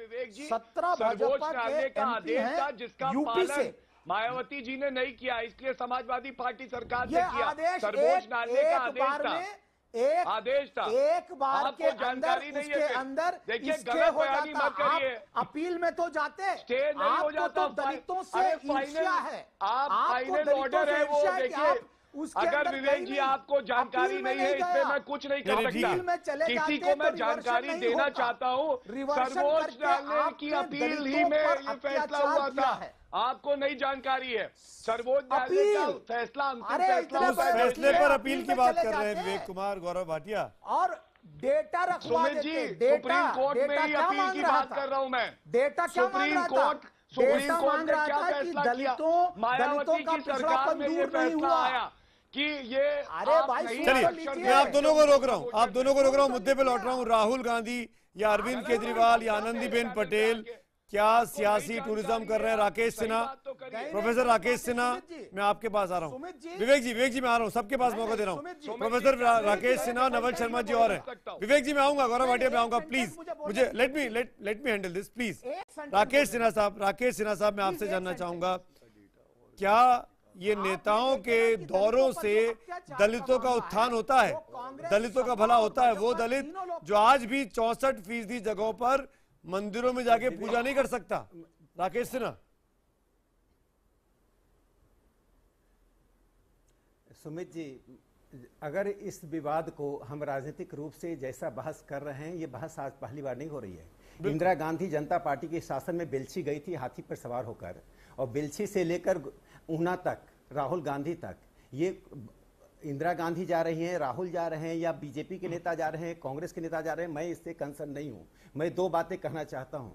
17 भाजपा के एमपी हैं यूपी से, मायावती जी ने नहीं किया, इसलिए समाजवादी पार्टी सरकार ने ये किया। आदेश सर्वोच्च न्यायालय का एक बार में आदेश था, एक बार आपको के अंदर, जानकारी नहीं उसके है। अंदर देखिए, स्टे गलत हो बयानी जाता। मत करिए। आप अपील में तो जाते, स्टे नहीं हो आपको जाता, तो दलितों से अरे ईर्ष्या है, आप आपको फाइनल दलितों ऑर्डर से है वो, ईर्ष्या है कि देखिए आप उसके अगर अंदर विवेक गए जी नहीं, आपको जानकारी अपील में नहीं है, नहीं इसमें गया। मैं कुछ नहीं कर अपील में सकता। चले किसी जाते को मैं तो जानकारी रिवर्सन देना नहीं होता। चाहता हूँ, रिवर्सन सर्वोच्च करके न्यायालय की आपने अपील ही दलितों में पर ये फैसला अत्याचार हुआ किया था, है। आपको नहीं जानकारी है। सर्वोच्च न्यायालय का फैसला, अंतिम फैसला उस फैसले पर अपील की बात कर रहे हैं विवेक कुमार गौरव भाटिया। और डेटा रखवा सुमित जी, देते, सुप्रीम कोर्ट में ही अपील की बात कर रहा हूं मैं। डेटा क्या मांग रहा था? सुप्रीम कोर्ट मांग ने रहा क्या था कि फैसला किया? दलितों मायावती का की सरकार में ये दूर नहीं फैसला हुआ आया कि ये अरे भाई चलिए, मैं आप दोनों को रोक रहा हूं, आप दोनों को रोक रहा हूं, मुद्दे पे लौट रहा हूं। राहुल गांधी या अरविंद केजरीवाल या आनंदीबेन पटेल क्या सियासी टूरिज्म कर रहे हैं? राकेश सिन्हा, प्रोफेसर राकेश सिन्हा, मैं आपके पास आ रहा हूँ। विवेक जी मैं आ रहा हूँ, सबके पास मौका दे रहा हूँ। प्रोफेसर राकेश सिन्हा, नवल शर्मा जी और हैं। विवेक जी मैं आऊंगा, गौरव भाटिया मैं आऊंगा, प्लीज मुझे let me handle this please. Rakesh Sinha साहब मैं आपसे जानना चाहूंगा, क्या ये नेताओं के दौरों से दलितों का उत्थान होता है, दलितों का भला होता है? वो दलित जो आज भी 64% जगहों पर मंदिरों में जाके पूजा नहीं कर सकता। राकेश सिन्हा। सुमित जी, अगर इस विवाद को हम राजनीतिक रूप से जैसा बहस कर रहे हैं, ये बहस आज पहली बार नहीं हो रही है। इंदिरा गांधी जनता पार्टी के शासन में बेलछी गई थी हाथी पर सवार होकर, और बेलछी से लेकर ऊना तक, राहुल गांधी तक, ये इंदिरा गांधी जा रही हैं, राहुल जा रहे हैं, या बीजेपी के नेता जा रहे हैं, कांग्रेस के नेता जा रहे हैं, मैं इससे कंसर्न नहीं हूं। मैं दो बातें कहना चाहता हूं।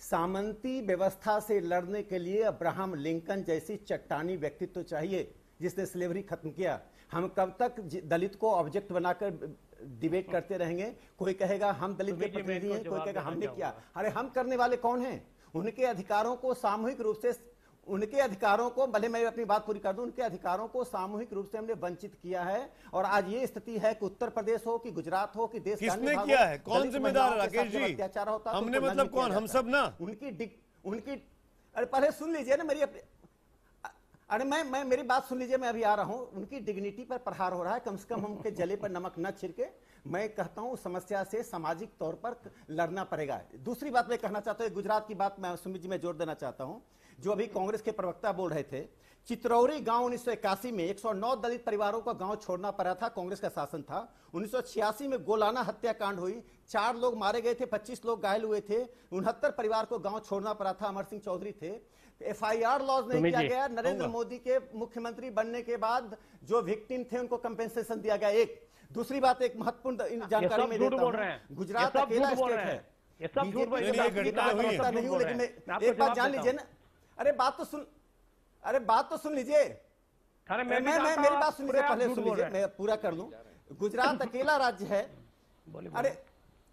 सामंती व्यवस्था से लड़ने के लिए अब्राहम लिंकन जैसी चट्टानी व्यक्तित्व चाहिए जिसने स्लेवरी खत्म किया। हम कब तक दलित को ऑब्जेक्ट बनाकर डिबेट करते रहेंगे? कोई कहेगा हम दलित के प्रतिनिधि हैं, कोई कहेगा हमने किया। अरे हम करने वाले कौन हैं? उनके अधिकारों को सामूहिक रूप से, उनके अधिकारों को, भले मैं अपनी बात पूरी कर दूं, उनके अधिकारों को सामूहिक रूप से हमने वंचित किया है। और आज ये स्थिति है कि उत्तर प्रदेश हो कि गुजरात हो कि देश के किसने किया है? कौन जिम्मेदार है राकेश जी? अत्याचार होता है, हमने मतलब कौन? हम सब ना। उनकी अरे पहले सुन लीजिए ना मेरी, अरे मैं मेरी बात सुन लीजिए, मैं अभी आ रहा हूं। उनकी डिग्निटी पर प्रहार हो रहा है, कम से कम उनके जले पर नमक न छिड़के। मैं कहता हूं समस्या से सामाजिक तौर पर लड़ना पड़ेगा। दूसरी बात मैं कहना चाहता हूं, गुजरात की बात मैं सुमित जी में जोड़ देना चाहता हूं, जो अभी कांग्रेस के प्रवक्ता बोल रहे थे। चित्रौरी गांव 1981 में 109 दलित परिवारों को गांव छोड़ना पड़ा था, कांग्रेस का शासन था। 1986 में गोलाना हत्याकांड हुई, 4 लोग मारे गए थे, 25 लोग घायल हुए थे, 69 परिवार को गांव छोड़ना पड़ा था। अमर सिंह चौधरी थे। FIR लॉज नहीं किया गया। नरेंद्र मोदी के मुख्यमंत्री बनने के बाद जो विक्टिम थे उनको कंपेंसेशन दिया गया। एक दूसरी बात, एक महत्वपूर्ण जानकारी में देता हूं, गुजरात अकेला स्टेट है, नहीं हूं, लेकिन एक बात जान लीजिए ना। अरे बात तो सुन लीजिए, मैं मेरी बात सुन लीजिए, पहले सुन लीजिए, मैं पूरा कर लूं। गुजरात अकेला राज्य है,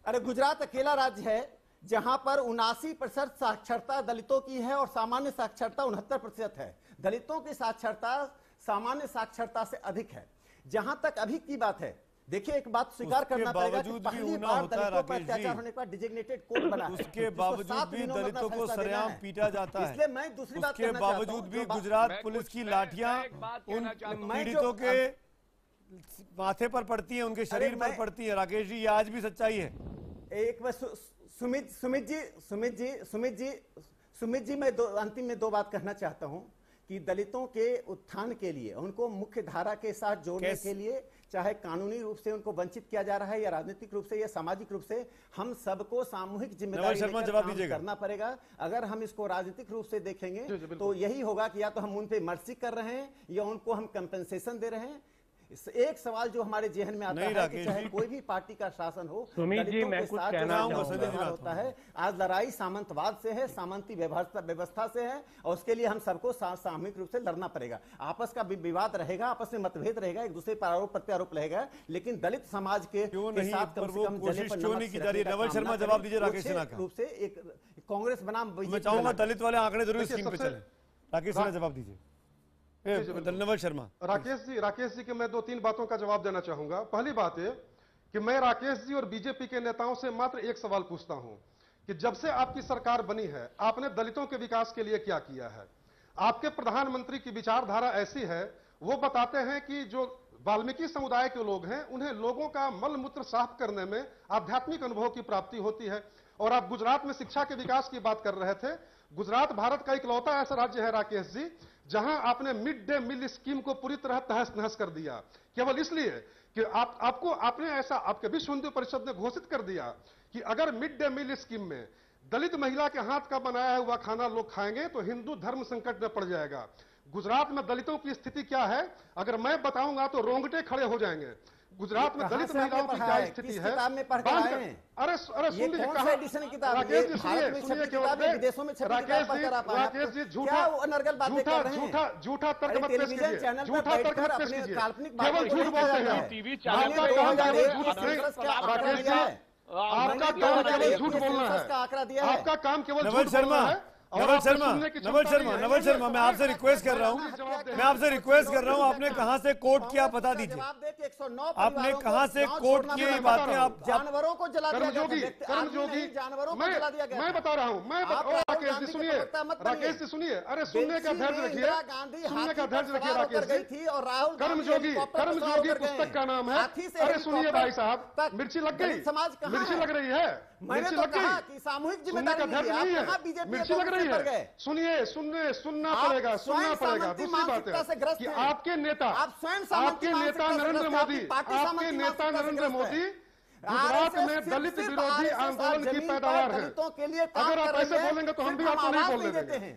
अरे गुजरात अकेला राज्य है जहां पर 79% साक्षरता दलितों की है और सामान्य साक्षरता 69% है। दलितों की साक्षरता सामान्य साक्षरता से अधिक है। जहां तक अभी की बात है, देखिए एक बात स्वीकार करना पड़ेगा कि पहली बार दलितों पर अत्याचार होने के बाद डिजिग्नेटेड कोर्ट बना है। उसके बावजूद भी दलितों को सरेआम पीटा जाता है। इसलिए मैं दूसरी बात उसके बावजूद भी गुजरात पुलिस की लाठियां उन पीड़ितों के माथे पर पड़ती है, उनके शरीर पर पड़ती है। राकेश जी, ये आज भी सच्चाई है। एक बार सुमित जी, मैं अंतिम में 2 बात कहना चाहता हूं कि दलितों के उत्थान के लिए, उनको मुख्य धारा के साथ जोड़ने के लिए, चाहे कानूनी रूप से उनको वंचित किया जा रहा है या राजनीतिक रूप से या सामाजिक रूप से, हम सबको सामूहिक जिम्मेदारी लेकर काम करना पड़ेगा। अगर हम इसको राजनीतिक रूप से देखेंगे तो यही होगा कि या तो हम उन पे मर्सी कर रहे हैं या उनको हम कंपेंसेशन दे रहे हैं। एक सवाल जो हमारे जेहन में आता है कि चाहे कोई भी पार्टी का शासन हो, दलितों के साथ जो होता है, आज लड़ाई सामंतवाद से है, सामंती व्यवस्था से है, और उसके लिए हम सबको सामूहिक रूप से लड़ना पड़ेगा। आपस का विवाद रहेगा, आपस में मतभेद रहेगा, एक दूसरे पर आरोप प्रत्यारोप रहेगा, लेकिन दलित समाज के साथ कम से कम नवल शर्मा जवाब दीजिए राकेश सिन्हा का। रूप से एक कांग्रेस बनाम, मैं चाहूंगा दलित वाले आंकड़े जरूर स्क्रीन पे चले। राकेश सिन्हा जवाब दीजिए। नवल शर्मा। राकेश जी के मैं 2-3 बातों का जवाब देना चाहूंगा। पहली बात है कि मैं राकेश जी और बीजेपी के नेताओं से मात्र एक सवाल पूछता हूं कि जब से आपकी सरकार बनी है, आपने दलितों के विकास के लिए क्या किया है? आपके प्रधानमंत्री की विचारधारा ऐसी है, वो बताते हैं कि जो वाल्मीकि समुदाय के लोग हैं, उन्हें लोगों का मल मूत्र साफ करने में आध्यात्मिक अनुभव की प्राप्ति होती है। और आप गुजरात में शिक्षा के विकास की बात कर रहे थे। गुजरात भारत का इकलौता ऐसा राज्य है राकेश जी, जहां आपने मिड डे मील स्कीम को पूरी तरह तहस नहस कर दिया, केवल इसलिए कि आपने ऐसा, आपके विश्व हिंदू परिषद ने घोषित कर दिया कि अगर मिड डे मील स्कीम में दलित महिला के हाथ का बनाया हुआ खाना लोग खाएंगे तो हिंदू धर्म संकट में पड़ जाएगा। गुजरात में दलितों की स्थिति क्या है, अगर मैं बताऊंगा तो रोंगटे खड़े हो जाएंगे। गुजरात में दलित महिलाओं की क्या स्थिति है? अरे सुनिए, राकेश जी सुनिए, राकेश जी झूठा तर्क मत पेश कीजिए, झूठा तर्क मत पेश कीजिए, केवल झूठ बोलते हैं। टीवी चैनल पर राकेश जी, आपका काम केवल झूठ बोलना है, आपका काम केवल झूठ बोलना है। नवल शर्मा, मैं आपसे रिक्वेस्ट कर रहा हूँ, आपने कहां से कोट किया पता दीजिए। आपने कहां से कोट की ये बातें? आप जानवरों को जला दिया गया, कर्मयोगी जानवरों को जला दिया गया। मैं बता रहा हूँ, राकेश जी सुनिए, अरे सुनने का धैर्य रखिए, राकेश जी। कर्मयोगी पुस्तक का नाम है। अरे सुनिए भाई साहब, मिर्ची लग गई, मिर्ची लग रही है, मिर्ची लग गई, सामूहिक जिम्मेदारी नहीं है, मिर्ची लग रही है। सुनना पड़ेगा। दूसरी बात है कि आपके नेता नरेंद्र मोदी गुजरात में दलित विरोधी आंदोलन की पैदावार है। अगर आप ऐसे बोलेंगे तो हम भी आपको नहीं बोलने देंगे।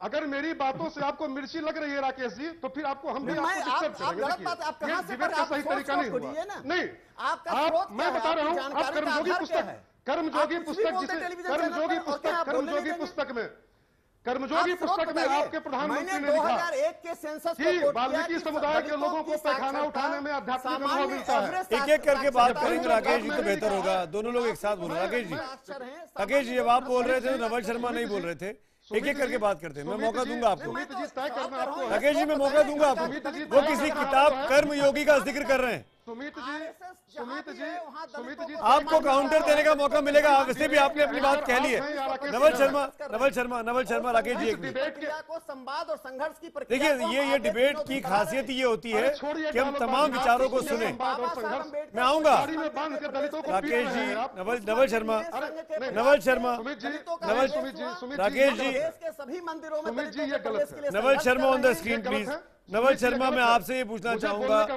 अगर मेरी बातों से आपको मिर्ची लग रही है राकेश जी, तो फिर आपको हम भी आपको सही तरीका नहीं हुआ। नहीं, मैं बता रहा हूँ, आप कर्मयोगी पुस्तक कर्मयोगी पुस्तक में आपके प्रधानमंत्री ने लिखा 2001 के सेंसस कि वाल्मीकि समुदाय के लोगों को पैखाना उठाने में आध्यात्मिक अनुभव मिलता है। एक-एक करके बात करेंगे राकेश जी, तो बेहतर होगा। दोनों लोग एक साथ बोलो। राकेश जी जब आप बोल रहे थे तो नवल शर्मा नहीं बोल रहे थे। एक-एक करके बात करते हैं, मैं मौका दूंगा आपको। राकेश जी मैं मौका दूंगा आपको। वो किसी किताब कर्मयोगी का जिक्र कर रहे हैं। सुमित जी आपको काउंटर देने का मौका मिलेगा। वैसे भी आपने अपनी बात कह ली है। नवल शर्मा राकेश जी, को संवाद और संघर्ष की देखिए, ये डिबेट की खासियत ये होती है कि हम तमाम विचारों को सुने। मैं आऊंगा राकेश जी, नवल शर्मा, राकेश जी, सभी मंदिरों में Naval Sharma on the screen please. Naval Sharma, मैं आपसे ये पूछना चाहूंगा,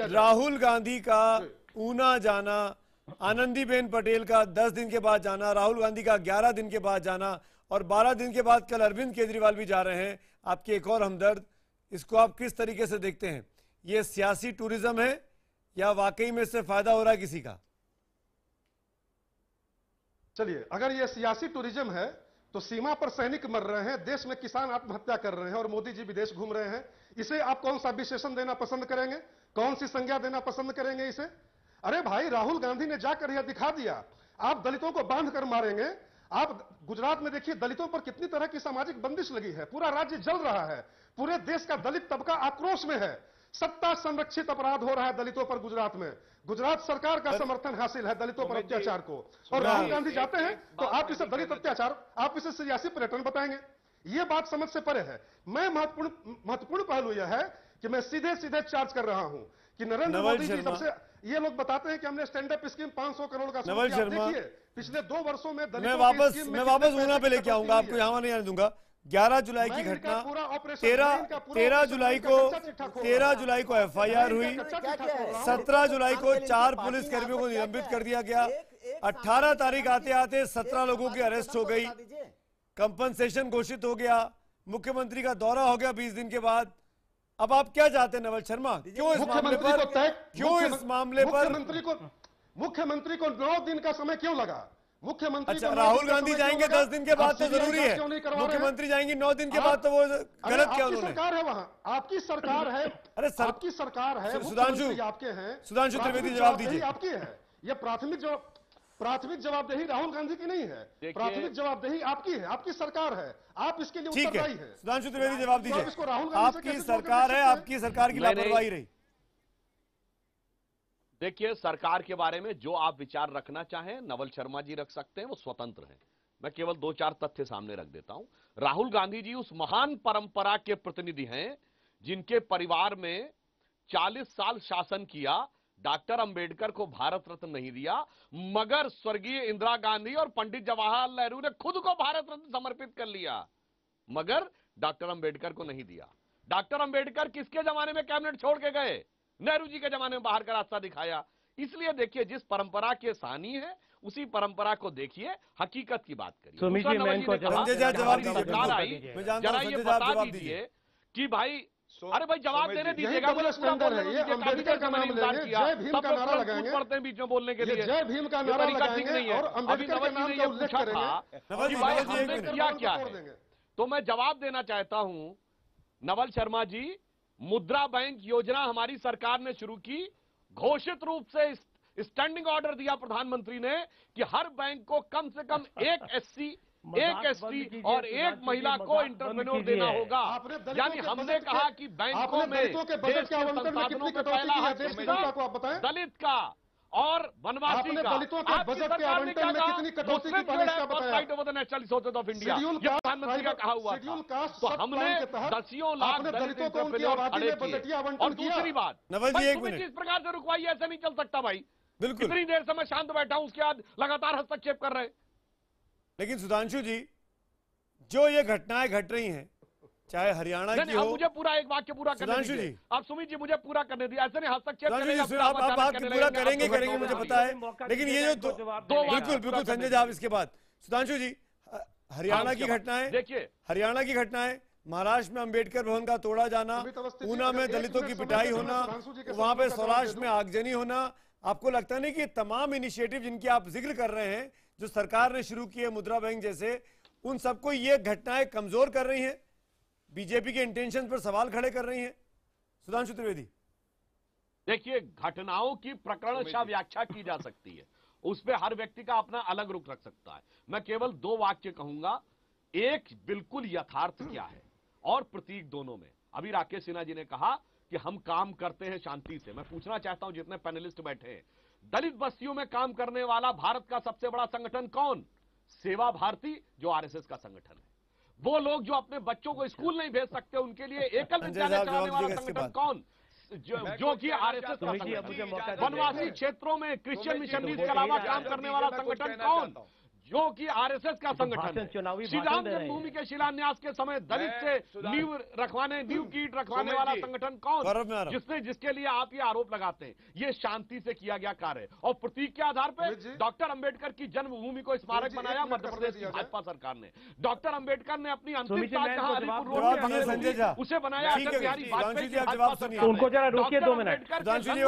राहुल गांधी का ऊना जाना, आनंदीबेन पटेल का 10 दिन के बाद जाना, राहुल गांधी का 11 दिन के बाद जाना और 12 दिन के बाद कल अरविंद केजरीवाल भी जा रहे हैं, आपके एक और हमदर्द, इसको आप किस तरीके से देखते हैं? ये सियासी टूरिज्म है या वाकई में इससे फायदा हो रहा है किसी का? चलिए, अगर ये सियासी टूरिज्म है तो सीमा पर सैनिक मर रहे हैं, देश में किसान आत्महत्या कर रहे हैं और मोदी जी विदेश घूम रहे हैं, इसे आप कौन सा विशेषण देना पसंद करेंगे? कौन सी संज्ञा देना पसंद करेंगे इसे? अरे भाई, राहुल गांधी ने जाकर यह दिखा दिया, आप दलितों को बांध कर मारेंगे। आप गुजरात में देखिए दलितों पर कितनी तरह की सामाजिक बंदिश लगी है, पूरा राज्य जल रहा है, पूरे देश का दलित तबका आक्रोश में है, सत्ता संरक्षित अपराध हो रहा है दलितों पर गुजरात में। गुजरात सरकार का समर्थन हासिल है दलितों पर अत्याचार को, और राहुल गांधी जाते हैं तो आप इसे दलित अत्याचार, आप इसे सियासी पर्यटन बताएंगे। ये बात समझ से परे है। मैं महत्वपूर्ण पहलू यह है कि मैं सीधे चार्ज कर रहा हूं कि नरेंद्र मोदी जी, सबसे ये लोग बताते हैं कि हमने स्टैंड अप स्कीम 500 करोड़ का, देखिए पिछले 2 वर्षों में मैं वापस ऊना पे लेके आऊंगा, आपको यहाँ नहीं आने दूंगा। 11 जुलाई की घटना, 13 जुलाई को FIR हुई, 17 जुलाई को 4 पुलिस कर्मियों को निलंबित कर दिया गया, 18 तारीख आते आते 17 लोगों की अरेस्ट हो गई, कंपनसेशन घोषित हो गया, मुख्यमंत्री का दौरा हो गया 20 दिन के बाद। अब आप क्या चाहते हैं नवल शर्मा? क्यों इस मामले पर मुख्यमंत्री को 9 दिन का समय क्यों लगा? मुख्यमंत्री अच्छा, राहुल गांधी जाएंगे 10 दिन के बाद तो जरूरी है, मुख्यमंत्री जाएंगे 9 दिन के बाद तो वो गलत क्या उन्होंने? सरकार है वहां, आपकी सरकार है। अरे आपकी सरकार है, सुधांशु आपके हैं, सुधांशु त्रिवेदी जवाब दीजिए। आपकी है, ये प्राथमिक जवाबदेही राहुल गांधी की नहीं है, प्राथमिक जवाबदेही आपकी है, आपकी सरकार है, आप इसके लिए उत्तरदायी हैं। सुधांशु त्रिवेदी जवाब दीजिए। आपकी सरकार है, आपकी सरकार की लापरवाही रही। देखिए, सरकार के बारे में जो आप विचार रखना चाहें नवल शर्मा जी रख सकते हैं, वो स्वतंत्र हैं। मैं केवल 2-4 तथ्य सामने रख देता हूं। राहुल गांधी जी उस महान परंपरा के प्रतिनिधि हैं जिनके परिवार में 40 साल शासन किया, डॉक्टर अंबेडकर को भारत रत्न नहीं दिया, मगर स्वर्गीय इंदिरा गांधी और पंडित जवाहरलाल नेहरू ने खुद को भारत रत्न समर्पित कर लिया, मगर डॉक्टर अंबेडकर को नहीं दिया। डॉक्टर अंबेडकर किसके जमाने में कैबिनेट छोड़ के गए? नेहरू जी के जमाने में बाहर का रास्ता दिखाया। इसलिए देखिए, जिस परंपरा के सानी है उसी परंपरा को देखिए, हकीकत की बात करिए। जरा ये बता दीजिए कि भाई, अरे भाई जवाब देने दीजिएगा, अम्बेडकर का नाम लेंगे, जय भीम का नारा लगाएंगे, पढ़ते हैं बीच में बोलने के लिए, जय भीम का नारा लगाएंगे और अम्बेडकर के नाम का उल्लेख करेंगे कि भाई हमने किया क्या है। तो मैं जवाब देना चाहता हूं नवल शर्मा जी, मुद्रा बैंक योजना हमारी सरकार ने शुरू की, घोषित रूप से स्टैंडिंग ऑर्डर दिया प्रधानमंत्री ने कि हर बैंक को कम से कम एक SC, एक ST और एक महिला को इंटरप्रेन्योर देना होगा। यानी हमने कहा कि बैंकों में देश के संसाधनों में पहला हक किसका? दलित का और वनवासी का। दलितों के बजट के आवंटन में कितनी कटौती की पहले इसका बताया। नेशनल रिसोर्सेज ऑफ इंडिया, ये प्रधानमंत्री का कहा हुआ था। तो हमने दसियों लाख दलित एंटरप्रेन्योर खड़े किए। और दूसरी बात, इस प्रकार से रुकवाई, ऐसे नहीं चल सकता भाई। बिल्कुल, कितनी देर से मैं शांत बैठा हूं, उसके बाद लगातार हस्तक्षेप कर रहे। लेकिन सुधांशु जी, जो ये घटनाएं घट रही हैं, चाहे हरियाणा की हो, मुझे पूरा एक वाक्य पूरा करने दीजिए। आप सुमित जी मुझे पूरा करने दिए, ऐसे नहीं हस्तक्षेप करेंगे। आप पूरा करेंगे मुझे पता है, लेकिन ये जो बिल्कुल संजय जी, आप इसके बाद सुधांशु जी, हरियाणा की घटनाएं देखिए, हरियाणा की घटनाएं, महाराष्ट्र में अंबेडकर भवन का तोड़ा जाना, ऊना में दलितों की पिटाई होना, वहां पे सौराष्ट्र में आगजनी होना, आपको लगता नहीं कि तमाम इनिशिएटिव जिनकी आप जिक्र कर रहे हैं, जो सरकार ने शुरू किए, मुद्रा बैंक जैसे, उन सबको ये घटनाएं कमजोर कर रही हैं, बीजेपी के इंटेंशन पर सवाल खड़े कर रही हैं? सुधांशु त्रिवेदी, देखिए, घटनाओं की प्रकरणशः व्याख्या की जा सकती है, उस पर हर व्यक्ति का अपना अलग रुख रख सकता है। मैं केवल 2 वाक्य कहूंगा। एक, बिल्कुल यथार्थ क्या है और प्रतीक दोनों में। अभी राकेश सिन्हा जी ने कहा कि हम काम करते हैं शांति से। मैं पूछना चाहता हूं जितने पैनलिस्ट बैठे हैं, दलित बस्तियों में काम करने वाला भारत का सबसे बड़ा संगठन कौन? सेवा भारती, जो RSS का संगठन है। वो लोग जो अपने बच्चों को स्कूल नहीं भेज सकते, उनके लिए एकल विद्यालय चलाने वाला संगठन कौन? जो कि RSS का संगठन। वनवासी क्षेत्रों में क्रिश्चियन मिशनरीज के अलावा काम करने वाला संगठन कौन? जो कि RSS का संगठन है। श्री राम जन्मभूमि के शिलान्यास के समय दलित से नींव कीट रखवाने वाला संगठन कौन? जिसके लिए आप ये आरोप लगाते हैं। ये शांति से किया गया कार्य है। और प्रतीक के आधार पर डॉक्टर अंबेडकर की जन्मभूमि को स्मारक बनाया मध्य प्रदेश की भाजपा सरकार ने। डॉक्टर अंबेडकर ने अपनी अंतिम उसे बनाया अटल बिहारी वाजपेयी। उनको जरा रोकिए 2 मिनट। सुधांशु जी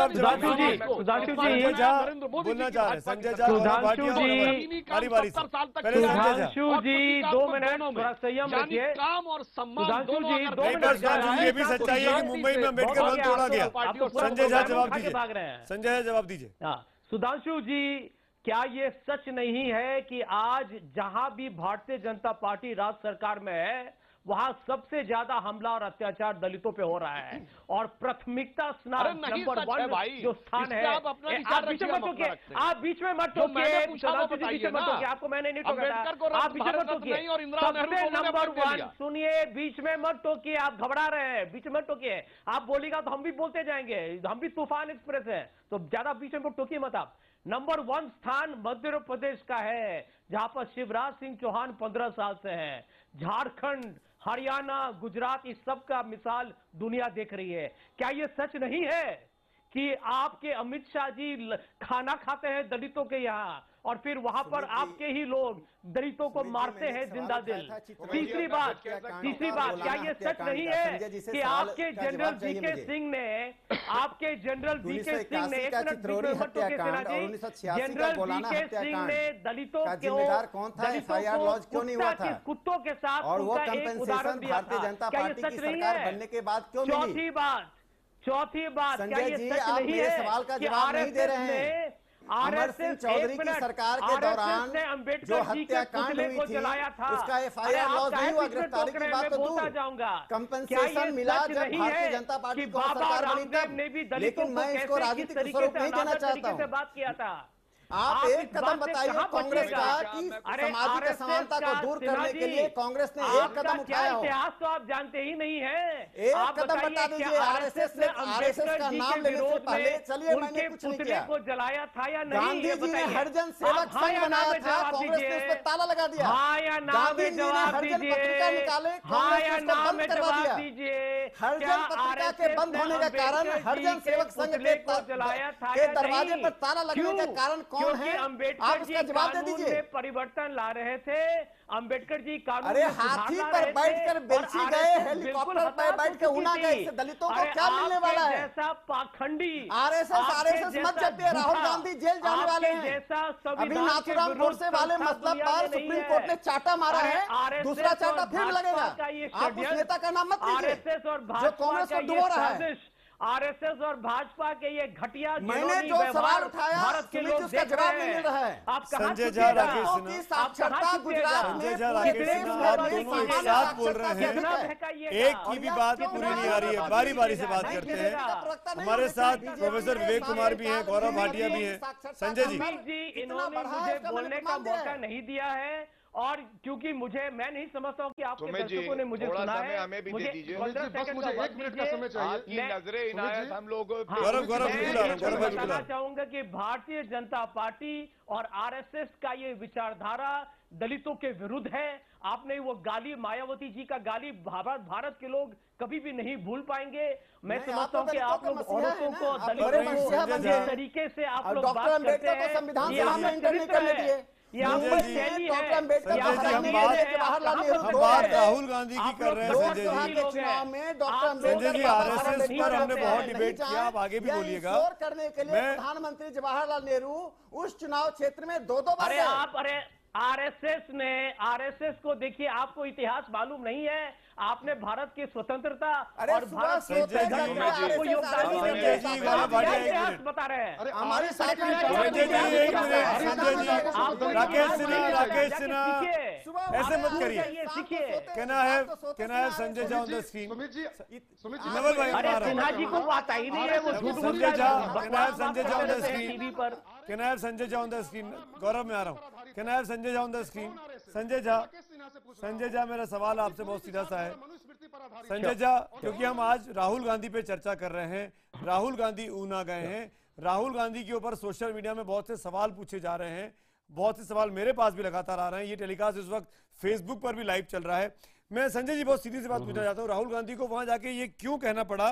बोलना चाह रहे, संजय जी, सुधांशु जी 2 मिनट, थोड़ा संयम रखिए। काम और सम्मान दोनों, ये भी सच्चाई है कि मुंबई में अंबेडकर भवन तोड़ा गया। संजय जी जवाब दीजिए, संजय जवाब दीजिए। सुधांशु जी, क्या ये सच नहीं है कि आज जहां भी भारतीय जनता पार्टी राज्य सरकार में है, वहां सबसे ज्यादा हमला और अत्याचार दलितों पे हो रहा है, और प्राथमिकता नंबर 1 जो स्थान है, आप बीच में मत टोकिए, आप बीच में मत टोकिए, आपको मैंने नहीं टोका था, आप बीच में मत टोकिए। सबसे नंबर 1, सुनिए, बीच में मत टोकिए, आप घबरा रहे हैं, बीच में टोकिए। आप बोलेगा तो हम भी बोलते जाएंगे, हम भी तूफान एक्सप्रेस है, तो ज्यादा बीच में टोकिए मत। आप नंबर 1 स्थान मध्य प्रदेश का है, जहां पर शिवराज सिंह चौहान 15 साल से हैं। झारखंड, हरियाणा, गुजरात, इस सब का मिसाल दुनिया देख रही है। क्या ये सच नहीं है कि आपके अमित शाह जी खाना खाते हैं दलितों के यहाँ, और फिर वहां पर आपके ही लोग दलितों को मारते हैं जिंदा दिल? तीसरी बात, क्या ये सच नहीं है कि आपके जनरल वीके सिंह ने जनरल वीके सिंह ने दलितों कुत्तों के साथ और वो कंपेंसेशन भारतीय जनता पार्टी की सरकार बनने के बाद क्यों मिली? चौथी बात, संजय जी, आप मेरे सवाल का जवाब नहीं दे रहे हैं। अमर सिंह चौधरी की सरकार के दौरान जो हत्याकांड हुई थी, उसका FIR लॉन्च नहीं हुआ, गिरफ्तारी की बात तो दूर, कंपनसेशन मिला जब भारतीय जनता पार्टी को सरकार बनी तब। लेकिन मैं इसको राजनीतिक स्वरूप नहीं देना चाहता हूँ। आप एक कदम बताइए कांग्रेस का कि सामाजिक असमानता को दूर करने के लिए कांग्रेस ने एक कदम उठाया हो। इतिहास तो आप जानते ही नहीं है। एक कदम बता दीजिए। आरएसएस का नाम लेने से पहले, चलिए मैंने कुछ नहीं किया, को जलाया था या नहीं? गांधी जी ने हरिजन सेवक संघ बनाया था, कांग्रेस ने उस पर ताला लगा दिया। गांधी जी ने हरिजन पत्रिका निकाले, कांग्रेस ने उसको बंद करवा दिया। हरिजन पत्रिका के बंद होने का कारण हरिजन सेवक संघ के दरवाजे पर ताला लगने का कारण कौन है? आप उसका जवाब दे दीजिए। परिवर्तन ला रहे थे अंबेडकर जी कानून। अरे हाथी पर बैठकर बेलची गए, हेलीकॉप्टर पर बैठ के ऊना गए, इससे दलितों को क्या मिलने वाला है? जैसा पाखंडी आरएसएस मत जपिए, राहुल गांधी जेल जाने वाले हैं। अभी नाथुराम गोडसे वाले मतलब पर सुप्रीम कोर्ट ने चाटा मारा है, दूसरा चाटा फिर लगेगा। आप उस नेता का नाम मत लीजिए जो कांग्रेस को डुबो रहा है। आरएसएस और भाजपा के ये घटिया मैंने जो सवाल उठाया भारत के लोग उसका जवाब नहीं मिल रहा है। आप संजय झा, राकेश सिन्हा, साक्षरता गुजरात में संजय झा, राकेश सिन्हा, आप दोनों एक साथ बोल रहे हैं, एक की भी बात पूरी नहीं आ रही है। बारी बारी से बात करते हैं। हमारे साथ प्रोफेसर विवेक कुमार भी हैं, गौरव भाटिया भी हैं। संजय जी, इन्होंने मुझे बोलने का मौका नहीं दिया है, और क्योंकि मैं नहीं समझता हूँ कि आपके दर्शकों ने मुझे सुना है। हमें भी दे दीजिए, मुझे 1 मिनट का समय चाहिए। आपकी नजरे इनायत हम लोग बताना चाहूंगा कि भारतीय जनता पार्टी और आरएसएस का ये विचारधारा दलितों के विरुद्ध है। आपने वो गाली, मायावती जी का गाली भारत के लोग कभी भी नहीं भूल पाएंगे। मैं समझता हूँ कि आप लोग औरतों को, दलितों को जिस तरीके से आप लोग बात करते हैं, ये राहुल गांधी की कर रहे हैं। संजय जी, आरएसएस पर हमने बहुत डिबेट किया, आप आगे भी बोलिएगा। करने के लिए प्रधानमंत्री जवाहरलाल नेहरू उस चुनाव क्षेत्र में 2 बार आरएसएस को देखिए, आपको इतिहास मालूम नहीं है। आपने भारत की स्वतंत्रता और भारत संजय जी बता रहे हैं। राकेश सिन्हा, ऐसे मत करिए। कहना है Sanjay Jha on the screen. Naval भाई, सिन्हा जी को आता ही नहीं है, वो संजय झा, कहना है Sanjay Jha on the screen TV पर। कहना है Sanjay Jha on the screen. Gaurav में आ रहा हूँ। कहना है Sanjay Jha on the screen. Sanjay Jha, मेरा सवाल आपसे बहुत सीधा सा है। संजय झा, क्योंकि हम आज राहुल गांधी पे चर्चा कर रहे हैं, राहुल गांधी ऊना गए हैं, राहुल गांधी के ऊपर सोशल मीडिया में बहुत से सवाल पूछे जा रहे हैं, बहुत से सवाल मेरे पास भी लगातार आ रहे हैं। ये टेलीकास्ट इस वक्त फेसबुक पर भी लाइव चल रहा है। मैं संजय जी बहुत सीधी सी बात पूछना चाहता हूँ, राहुल गांधी को वहां जाके ये क्यों कहना पड़ा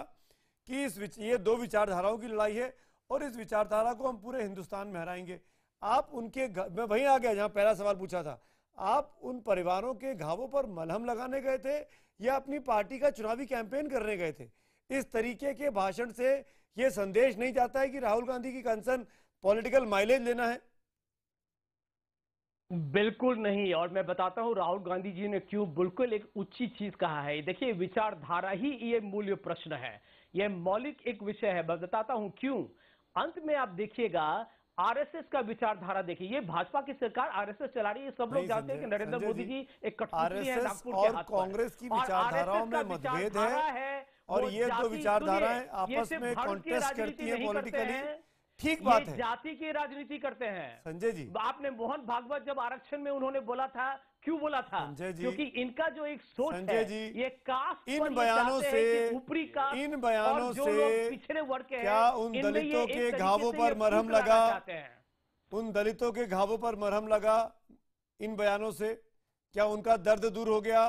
कि ये 2 विचारधाराओं की लड़ाई है और इस विचारधारा को हम पूरे हिंदुस्तान में हराएंगे? आप उनके, मैं वहीं आ गया जहां पहला सवाल पूछा था, आप उन परिवारों के घावों पर मलहम लगाने गए थे या अपनी पार्टी का चुनावी कैंपेन करने गए थे? इस तरीके के भाषण से यह संदेश नहीं जाता है कि राहुल गांधी की कंसर्न पॉलिटिकल माइलेज लेना है? बिल्कुल नहीं। और मैं बताता हूं राहुल गांधी जी ने क्यों बिल्कुल एक ऊंची चीज कहा है। देखिए, विचारधारा ही ये मूल्य प्रश्न है, यह मौलिक एक विषय है। मैं बताता हूं क्यों। अंत में आप देखिएगा, आरएसएस का विचारधारा देखिए, ये भाजपा की सरकार आरएसएस चला रही है। सब लोग जानते हैं कि नरेंद्र मोदी जी एक कठपुतली है नागपुर के हाथ पर। कांग्रेस की विचारधाराओं में मतभेद है और ये 2 विचारधाराएं आपस में कॉन्टेस्ट करती हैं पॉलिटिकली। ठीक बात है, जाति की राजनीति करते हैं। संजय जी, आपने मोहन भागवत जब आरक्षण में उन्होंने बोला था, क्यों बोला था? क्योंकि इनका जो एक सोच है, ये कास्ट, इन बयानों से, ऊपरी कास्ट, इन बयानों से पिछड़े वर्ग के क्या उन दलितों के घावों पर मरहम लगा? उन दलितों के घावों पर मरहम लगा इन बयानों से? क्या उनका दर्द दूर हो गया?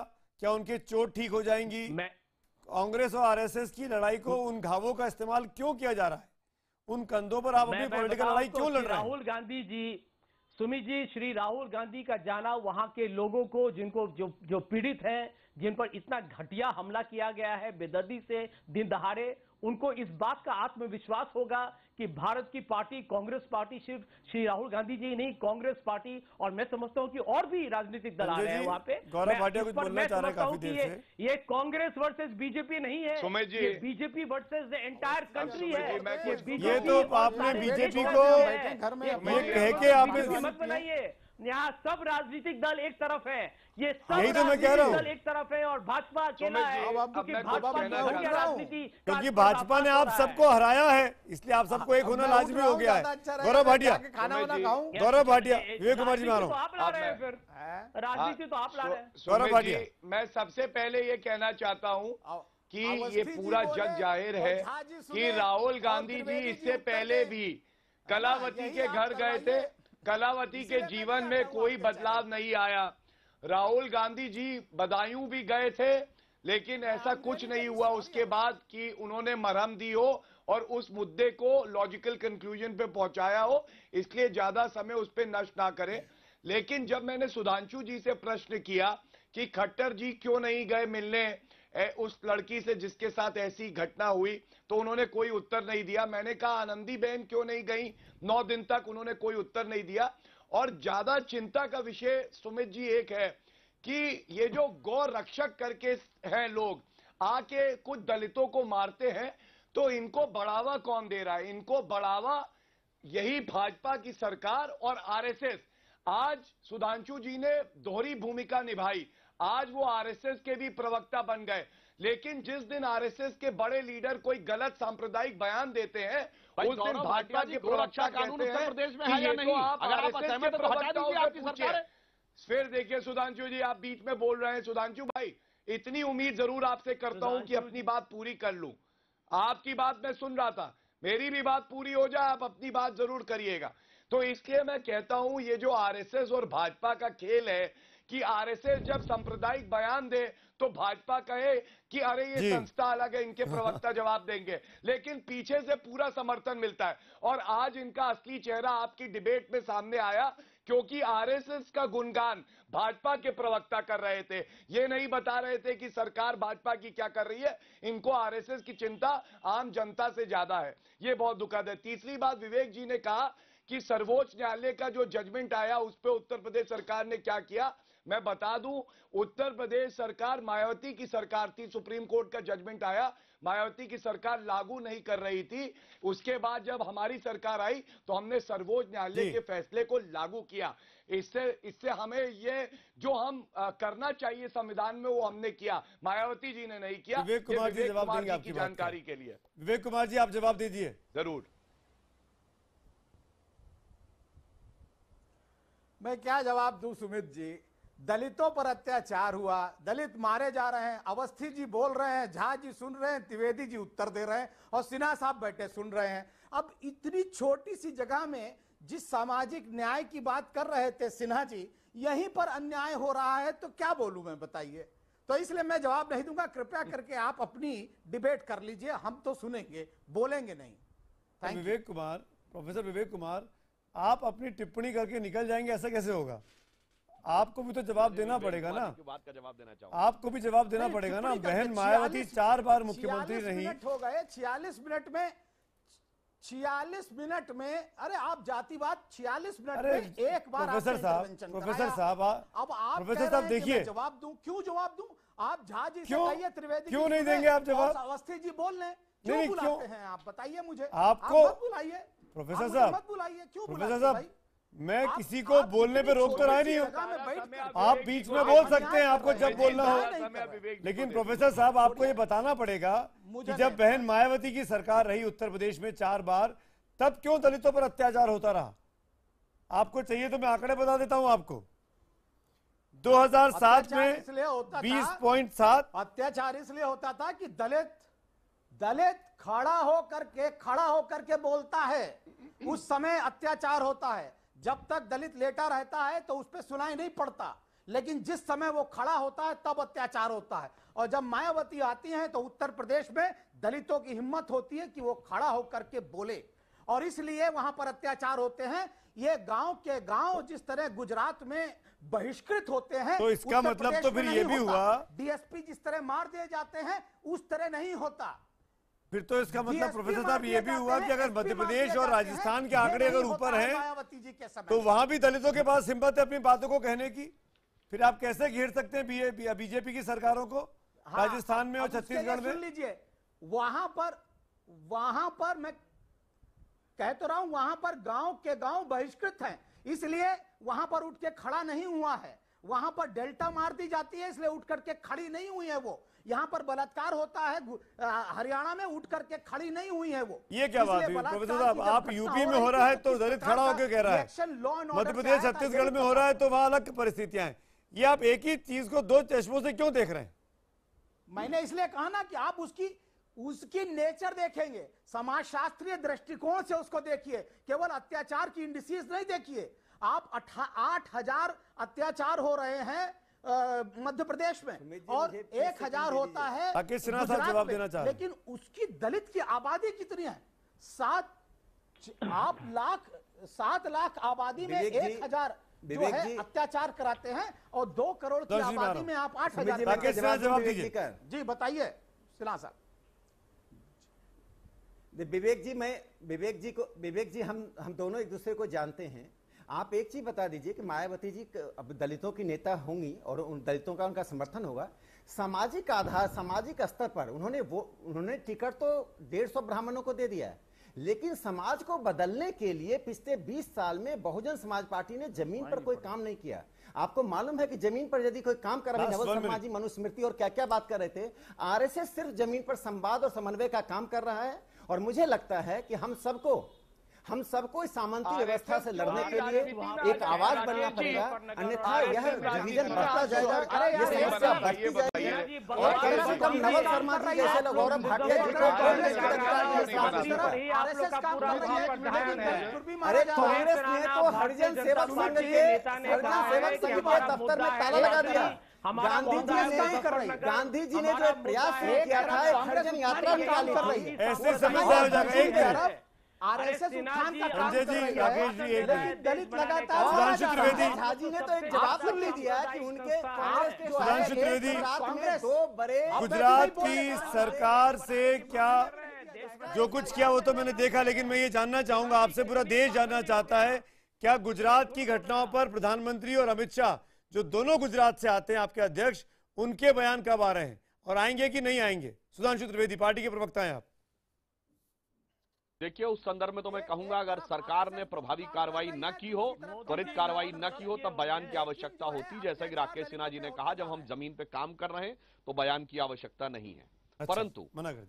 क्या उनकी चोट ठीक हो जाएंगी? कांग्रेस और आरएसएस की लड़ाई को उन घावों का इस्तेमाल क्यों किया जा रहा है? उन कंधों पर आप अपनी पॉलिटिकल लड़ाई क्यों लड़ रहे हैं? राहुल गांधी जी, सुमित जी, श्री राहुल गांधी का जाना वहां के लोगों को, जिनको जो पीड़ित हैं, जिन पर इतना घटिया हमला किया गया है बेदर्दी से दिन दहाड़े, उनको इस बात का आत्मविश्वास होगा कि भारत की पार्टी कांग्रेस पार्टी सिर्फ श्री राहुल गांधी जी नहीं, कांग्रेस पार्टी और मैं समझता हूं कि और भी राजनीतिक दल आ रहे हैं वहां पे। गौरव भाटिया कुछ बोलना चाह रहे हैं काफी देर से। ये कांग्रेस वर्सेस बीजेपी नहीं है, ये BJP versus the entire country है। ये तो आपने बीजेपी को ये कह के आपने मत बनाइए। यहाँ सब राजनीतिक दल एक तरफ है, ये सब यही तो मैं कह रहा हूँ। दल एक तरफ है और भाजपा अकेला है, क्योंकि भाजपा ने आप सबको हराया है, इसलिए आप सबको एक होना लाजमी हो गया है। गौरव भाटिया, गौरव भाटिया, विवेक कुमार जी मानो, आप ला रहे हैं फिर राजनीति तो आप ला रहे हैं। गौरव भाटिया, मैं सबसे पहले ये कहना चाहता हूँ कि ये पूरा जग जाहिर है कि राहुल गांधी जी इससे पहले भी कलावती के घर गए थे, कलावती के जीवन में कोई बदलाव नहीं आया। राहुल गांधी जी बदायूं भी गए थे, लेकिन ऐसा कुछ नहीं हुआ उसके बाद कि उन्होंने मरहम दी हो और उस मुद्दे को लॉजिकल कंक्लूजन पे पहुंचाया हो, इसलिए ज्यादा समय उस पर नष्ट ना करें। लेकिन जब मैंने सुधांशु जी से प्रश्न किया कि खट्टर जी क्यों नहीं गए मिलने उस लड़की से जिसके साथ ऐसी घटना हुई, तो उन्होंने कोई उत्तर नहीं दिया। मैंने कहा आनंदी बहन क्यों नहीं गई 9 दिन तक, उन्होंने कोई उत्तर नहीं दिया। और ज्यादा चिंता का विषय सुमित जी एक है कि ये जो गौ रक्षक करके हैं लोग, आके कुछ दलितों को मारते हैं, तो इनको बढ़ावा कौन दे रहा है? इनको बढ़ावा यही भाजपा की सरकार और आरएसएस। आज सुधांशु जी ने दोहरी भूमिका निभाई, आज वो आरएसएस के भी प्रवक्ता बन गए, लेकिन जिस दिन आरएसएस के बड़े लीडर कोई गलत सांप्रदायिक बयान देते हैं, उस दिन भाजपा के प्रवक्ता कहते हैं कि ये तो आप आरएसएस के प्रवक्ताओं से पूछिए। फिर देखिए सुधांशु जी, आप बीच में बोल रहे हैं। सुधांशु भाई, इतनी उम्मीद जरूर आपसे करता हूं कि अपनी बात पूरी कर लूं। आपकी बात मैं सुन रहा था, मेरी भी बात पूरी हो जाए, आप अपनी बात जरूर करिएगा। तो इसलिए मैं कहता हूं ये जो आरएसएस और भाजपा का खेल है कि आरएसएस जब सांप्रदायिक बयान दे तो भाजपा कहे कि अरे ये संस्था अलग है, इनके प्रवक्ता जवाब देंगे, लेकिन पीछे से पूरा समर्थन मिलता है। और आज इनका असली चेहरा आपकी डिबेट में सामने आया, क्योंकि आरएसएस का गुणगान भाजपा के प्रवक्ता कर रहे थे, ये नहीं बता रहे थे कि सरकार भाजपा की क्या कर रही है। इनको आरएसएस की चिंता आम जनता से ज्यादा है, ये बहुत दुखद है। तीसरी बात, विवेक जी ने कहा कि सर्वोच्च न्यायालय का जो जजमेंट आया उस पर उत्तर प्रदेश सरकार ने क्या किया। मैं बता दूं, उत्तर प्रदेश सरकार मायावती की सरकार थी, सुप्रीम कोर्ट का जजमेंट आया, मायावती की सरकार लागू नहीं कर रही थी। उसके बाद जब हमारी सरकार आई तो हमने सर्वोच्च न्यायालय के फैसले को लागू किया। इससे हमें ये जो हम करना चाहिए संविधान में वो हमने किया, मायावती जी ने नहीं किया। विवेक कुमार जी जवाब देंगे आपकी जानकारी के लिए। विवेक कुमार जी, आप जवाब दीजिए। जरूर। मैं क्या जवाब दूं सुमित जी? दलितों पर अत्याचार हुआ, दलित मारे जा रहे हैं, अवस्थी जी बोल रहे हैं, झा जी सुन रहे हैं, त्रिवेदी जी उत्तर दे रहे हैं और सिन्हा साहब बैठे सुन रहे हैं। अब इतनी छोटी सी जगह में जिस सामाजिक न्याय की बात कर रहे थे सिन्हा जी, यहीं पर अन्याय हो रहा है, तो क्या बोलूं मैं, बताइए। तो इसलिए मैं जवाब नहीं दूंगा, कृपया करके आप अपनी डिबेट कर लीजिए, हम तो सुनेंगे, बोलेंगे नहीं। विवेक कुमार, प्रोफेसर विवेक कुमार, आप अपनी टिप्पणी करके निकल जाएंगे, ऐसा कैसे होगा? आपको भी तो जवाब देना पड़ेगा ना, बात का जवाब देना चाहूंगा। आपको भी जवाब देना पड़ेगा ना। बहन मायावती 4 बार मुख्यमंत्री रही। हो गए 46 मिनट में, 46 मिनट में, अरे आप जातिवाद 46 मिनट में एक बार प्रोफेसर साहब अब आप प्रोफेसर साहब देखिए, जवाब दूं, क्यों जवाब दूं? आप झा जी से क्यों? कहिए, त्रिवेदी क्यों नहीं देंगे आप जवाब? अवस्थी जी बोल लें, क्यों बुलाते हैं आप, बताइए मुझे। आपको मत बुलाइए प्रोफेसर साहब, मत बुलाइए, क्यों प्रोफेसर साहब, मैं किसी को बोलने पे रोक तो रहा नहीं हूँ। आप बीच में बोल सकते हैं आपको जब बोलना हो, लेकिन प्रोफेसर साहब आपको ये बताना पड़ेगा कि जब बहन मायावती की सरकार रही उत्तर प्रदेश में 4 बार, तब क्यों दलितों पर अत्याचार होता रहा? आपको चाहिए तो मैं आंकड़े बता देता हूं आपको। 2007 में 20.7 अत्याचार इसलिए होता था कि दलित खड़ा होकर के बोलता है, उस समय अत्याचार होता है। जब तक दलित लेटा रहता है तो उस पर सुनाई नहीं पड़ता, लेकिन जिस समय वो खड़ा होता है तब अत्याचार होता है। और जब मायावती आती हैं तो उत्तर प्रदेश में दलितों की हिम्मत होती है कि वो खड़ा होकर के बोले, और इसलिए वहां पर अत्याचार होते हैं। ये गांव के गांव जिस तरह गुजरात में बहिष्कृत होते हैं, तो इसका मतलब तो फिर ये भी हुआ, डीएसपी जिस तरह मार दिए जाते हैं उस तरह नहीं होता। फिर तो इसका मतलब प्रोफेसर साहब ये भी हुआ कि अगर मध्य प्रदेश और राजस्थान के आंकड़े अगर ऊपर हैं तो वहां भी दलितों के पास हिम्मत है अपनी बातों को कहने की। फिर आप कैसे घेर सकते हैं बीजेपी की सरकारों को राजस्थान में और छत्तीसगढ़ में? सुन लीजिए, वहां पर मैं कह तो रहा हूं, वहां पर गांव के गांव बहिष्कृत हैं, इसलिए वहां पर उठ के खड़ा नहीं हुआ है। वहां पर डेल्टा मार दी जाती है इसलिए उठ करके खड़ी नहीं हुई है वो। यहाँ पर बलात्कार होता है हरियाणा में, उठ करके खड़ी नहीं हुई है वो। ये क्या बात हुई प्रोफेसर साहब? आप यूपी में हो रहा है तो दलित खड़ा होकर कह रहा है, मध्य प्रदेश छत्तीसगढ़ में हो रहा है तो वहां अलग परिस्थितियां हैं। ये आप एक ही चीज को दो चश्मों से क्यों देख रहे हैं? मैंने इसलिए कहा ना कि आप उसकी नेचर देखेंगे, समाजशास्त्रीय दृष्टिकोण से उसको देखिए, केवल अत्याचार की इंडिसीज नहीं देखिए। आप 8,000 अत्याचार हो रहे हैं मध्य प्रदेश में और 1,000 होता है जवाब देना चाह रहे, लेकिन उसकी दलित की आबादी कितनी है? 7 लाख आबादी में 1,000 जो है अत्याचार कराते हैं, और 2 करोड़ की आबादी में आप 8,000 जवाब दीजिए। जी बताइए सिन्हा साहब। विवेक जी हम दोनों एक दूसरे को जानते हैं। आप एक चीज बता दीजिए कि मायावती जी अब दलितों की नेता होंगी और उन दलितों का उनका समर्थन होगा। सामाजिक आधार, सामाजिक स्तर पर उन्होंने टिकट तो 150 ब्राह्मणों को दे दिया है, लेकिन समाज को बदलने के लिए पिछले 20 साल में बहुजन समाज पार्टी ने जमीन पर कोई काम नहीं किया। आपको मालूम है कि जमीन पर यदि कोई काम कर रहा है, नवल समाजी मनुस्मृति और क्या क्या बात कर रहे थे, आरएसएस सिर्फ जमीन पर संवाद और समन्वय का काम कर रहा है। और मुझे लगता है कि हम सबको इस सामंती व्यवस्था से लड़ने के लिए एक आवाज बनना पड़ेगा, अन्यथा यह डिवीजन बढ़ता जाएगा, ये समस्या बढ़ती जाएगी। और कम से कम नवल शर्मा जी जैसे लोग, गौरव भाटिया जी को कांग्रेस ने तो हरिजन सेवक संघ के दफ्तर में ताला लगा दिया। गांधी जी ने जो प्रयास किया था, हरिजन यात्रा निकाली थी। ऐसे समस्या हो जाएगा। आरएसएस उत्थान का काम कर रही है, दलित लगातार झा जी ने तो एक जवाब सुन लीजिए कि उनके कांग्रेस के 2 बड़े गुजरात की सरकार से क्या जो कुछ किया वो तो मैंने देखा, लेकिन मैं ये जानना चाहूंगा आपसे, पूरा देश जानना चाहता है, क्या गुजरात की घटनाओं पर प्रधानमंत्री और अमित शाह जो दोनों गुजरात से आते हैं, आपके अध्यक्ष, उनके बयान कब आ रहे हैं और आएंगे कि नहीं आएंगे? सुधांशु त्रिवेदी, पार्टी के प्रवक्ता हैं आप। देखिए, उस संदर्भ में तो मैं कहूंगा, अगर सरकार ने प्रभावी कार्रवाई न की हो, त्वरित कार्रवाई न की हो, तब बयान की आवश्यकता होती। जैसा कि राकेश सिन्हा जी ने कहा, जब हम जमीन पे काम कर रहे हैं तो बयान की आवश्यकता नहीं है। अच्छा, परंतु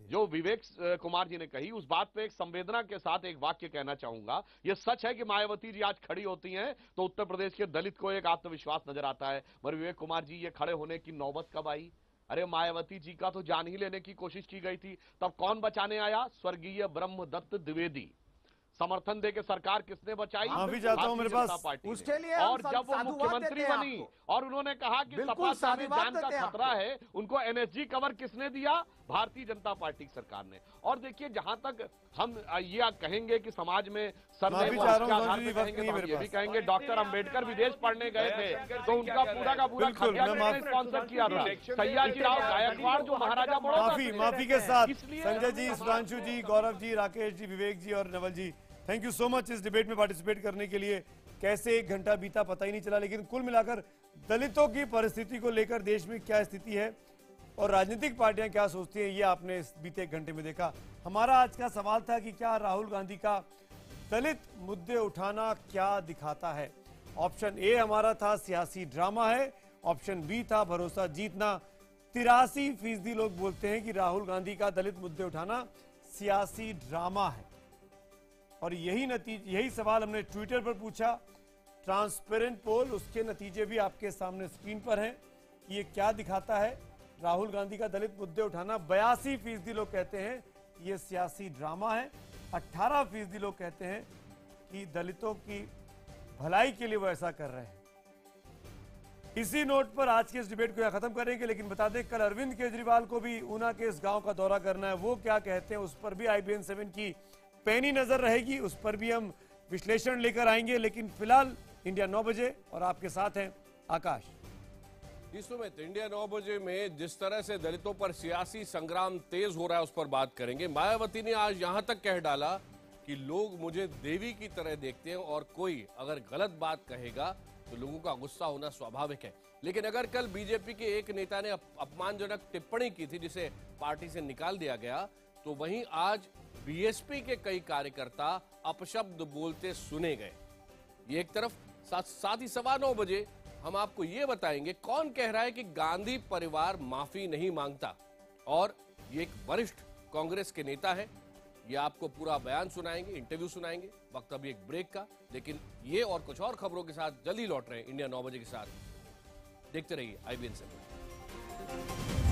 जो विवेक कुमार जी ने कही, उस बात पे एक संवेदना के साथ एक वाक्य कहना चाहूंगा। यह सच है कि मायावती जी आज खड़ी होती हैं तो उत्तर प्रदेश के दलित को एक आत्मविश्वास नजर आता है, मगर विवेक कुमार जी, ये खड़े होने की नौबत कब आई? अरे मायावती जी का तो जान ही लेने की कोशिश की गई थी, तब कौन बचाने आया? स्वर्गीय ब्रह्मदत्त द्विवेदी। समर्थन देके सरकार किसने बचाई? माफी चाहता हूं, मेरे पास उसके लिए और जब वो मुख्यमंत्री बनी और उन्होंने कहा कि सपा सामने जान का खतरा है, उनको एनएसजी कवर किसने दिया? भारतीय जनता पार्टी की सरकार ने। और देखिए, जहां तक हम ये कहेंगे कि समाज में ये भी कहेंगे डॉक्टर अंबेडकर विदेश पढ़ने गए थे तो उनका पूरा का पूरा खर्चा स्पॉन्सर किया था सयाजीराव गायकवाड़, जो महाराजा माफी के साथ संजय जी, सुधांशु जी, गौरव जी, राकेश जी, विवेक जी और नवल जी, थैंक यू सो मच इस डिबेट में पार्टिसिपेट करने के लिए। कैसे 1 घंटा बीता पता ही नहीं चला, लेकिन कुल मिलाकर दलितों की परिस्थिति को लेकर देश में क्या स्थिति है और राजनीतिक पार्टियां क्या सोचती हैं, ये आपने इस बीते 1 घंटे में देखा। हमारा आज का सवाल था कि क्या राहुल गांधी का दलित मुद्दे उठाना क्या दिखाता है? ऑप्शन ए हमारा था सियासी ड्रामा है, ऑप्शन बी था भरोसा जीतना। 83% लोग बोलते हैं कि राहुल गांधी का दलित मुद्दे उठाना सियासी ड्रामा है। और यही सवाल हमने ट्विटर पर पूछा, ट्रांसपेरेंट पोल, उसके नतीजे भी आपके सामने स्क्रीन पर हैं कि ये क्या दिखाता है। राहुल गांधी का दलित मुद्दे उठाना 82% लोग कहते हैं ये सियासी ड्रामा है। 18% लोग कहते हैं कि दलितों की भलाई के लिए वो ऐसा कर रहे हैं। इसी नोट पर आज के इस डिबेट को यहाँ खत्म करेंगे, लेकिन बता दें कल अरविंद केजरीवाल को भी ऊना के इस गांव का दौरा करना है। वो क्या कहते हैं उस पर भी IBN 7 की पैनी नजर रहेगी, उस पर भी हम विश्लेषण लेकर आएंगे। लेकिन फिलहाल इंडिया 9 बजे और आपके साथ हैं आकाश। जी सुमित, इंडिया 9 बजे में जिस तरह से दलितों पर सियासी संग्राम तेज हो रहा है उस पर बात करेंगे। मायावती ने आज यहां तक कह डाला कि लोग मुझे देवी की तरह देखते हैं और कोई अगर गलत बात कहेगा तो लोगों का गुस्सा होना स्वाभाविक है। लेकिन अगर कल बीजेपी के एक नेता ने अपमानजनक टिप्पणी की थी जिसे पार्टी से निकाल दिया गया, तो वहीं आज बीएसपी के कई कार्यकर्ता अपशब्द बोलते सुने गए। ये एक तरफ, साथ ही 9:15 बजे हम आपको ये बताएंगे कौन कह रहा है कि गांधी परिवार माफी नहीं मांगता, और ये एक वरिष्ठ कांग्रेस के नेता है। ये आपको पूरा बयान सुनाएंगे, इंटरव्यू सुनाएंगे। वक्त अभी एक ब्रेक का, लेकिन ये और कुछ और खबरों के साथ जल्दी लौट रहे हैं इंडिया 9 बजे के साथ। देखते रहिए IBN 7।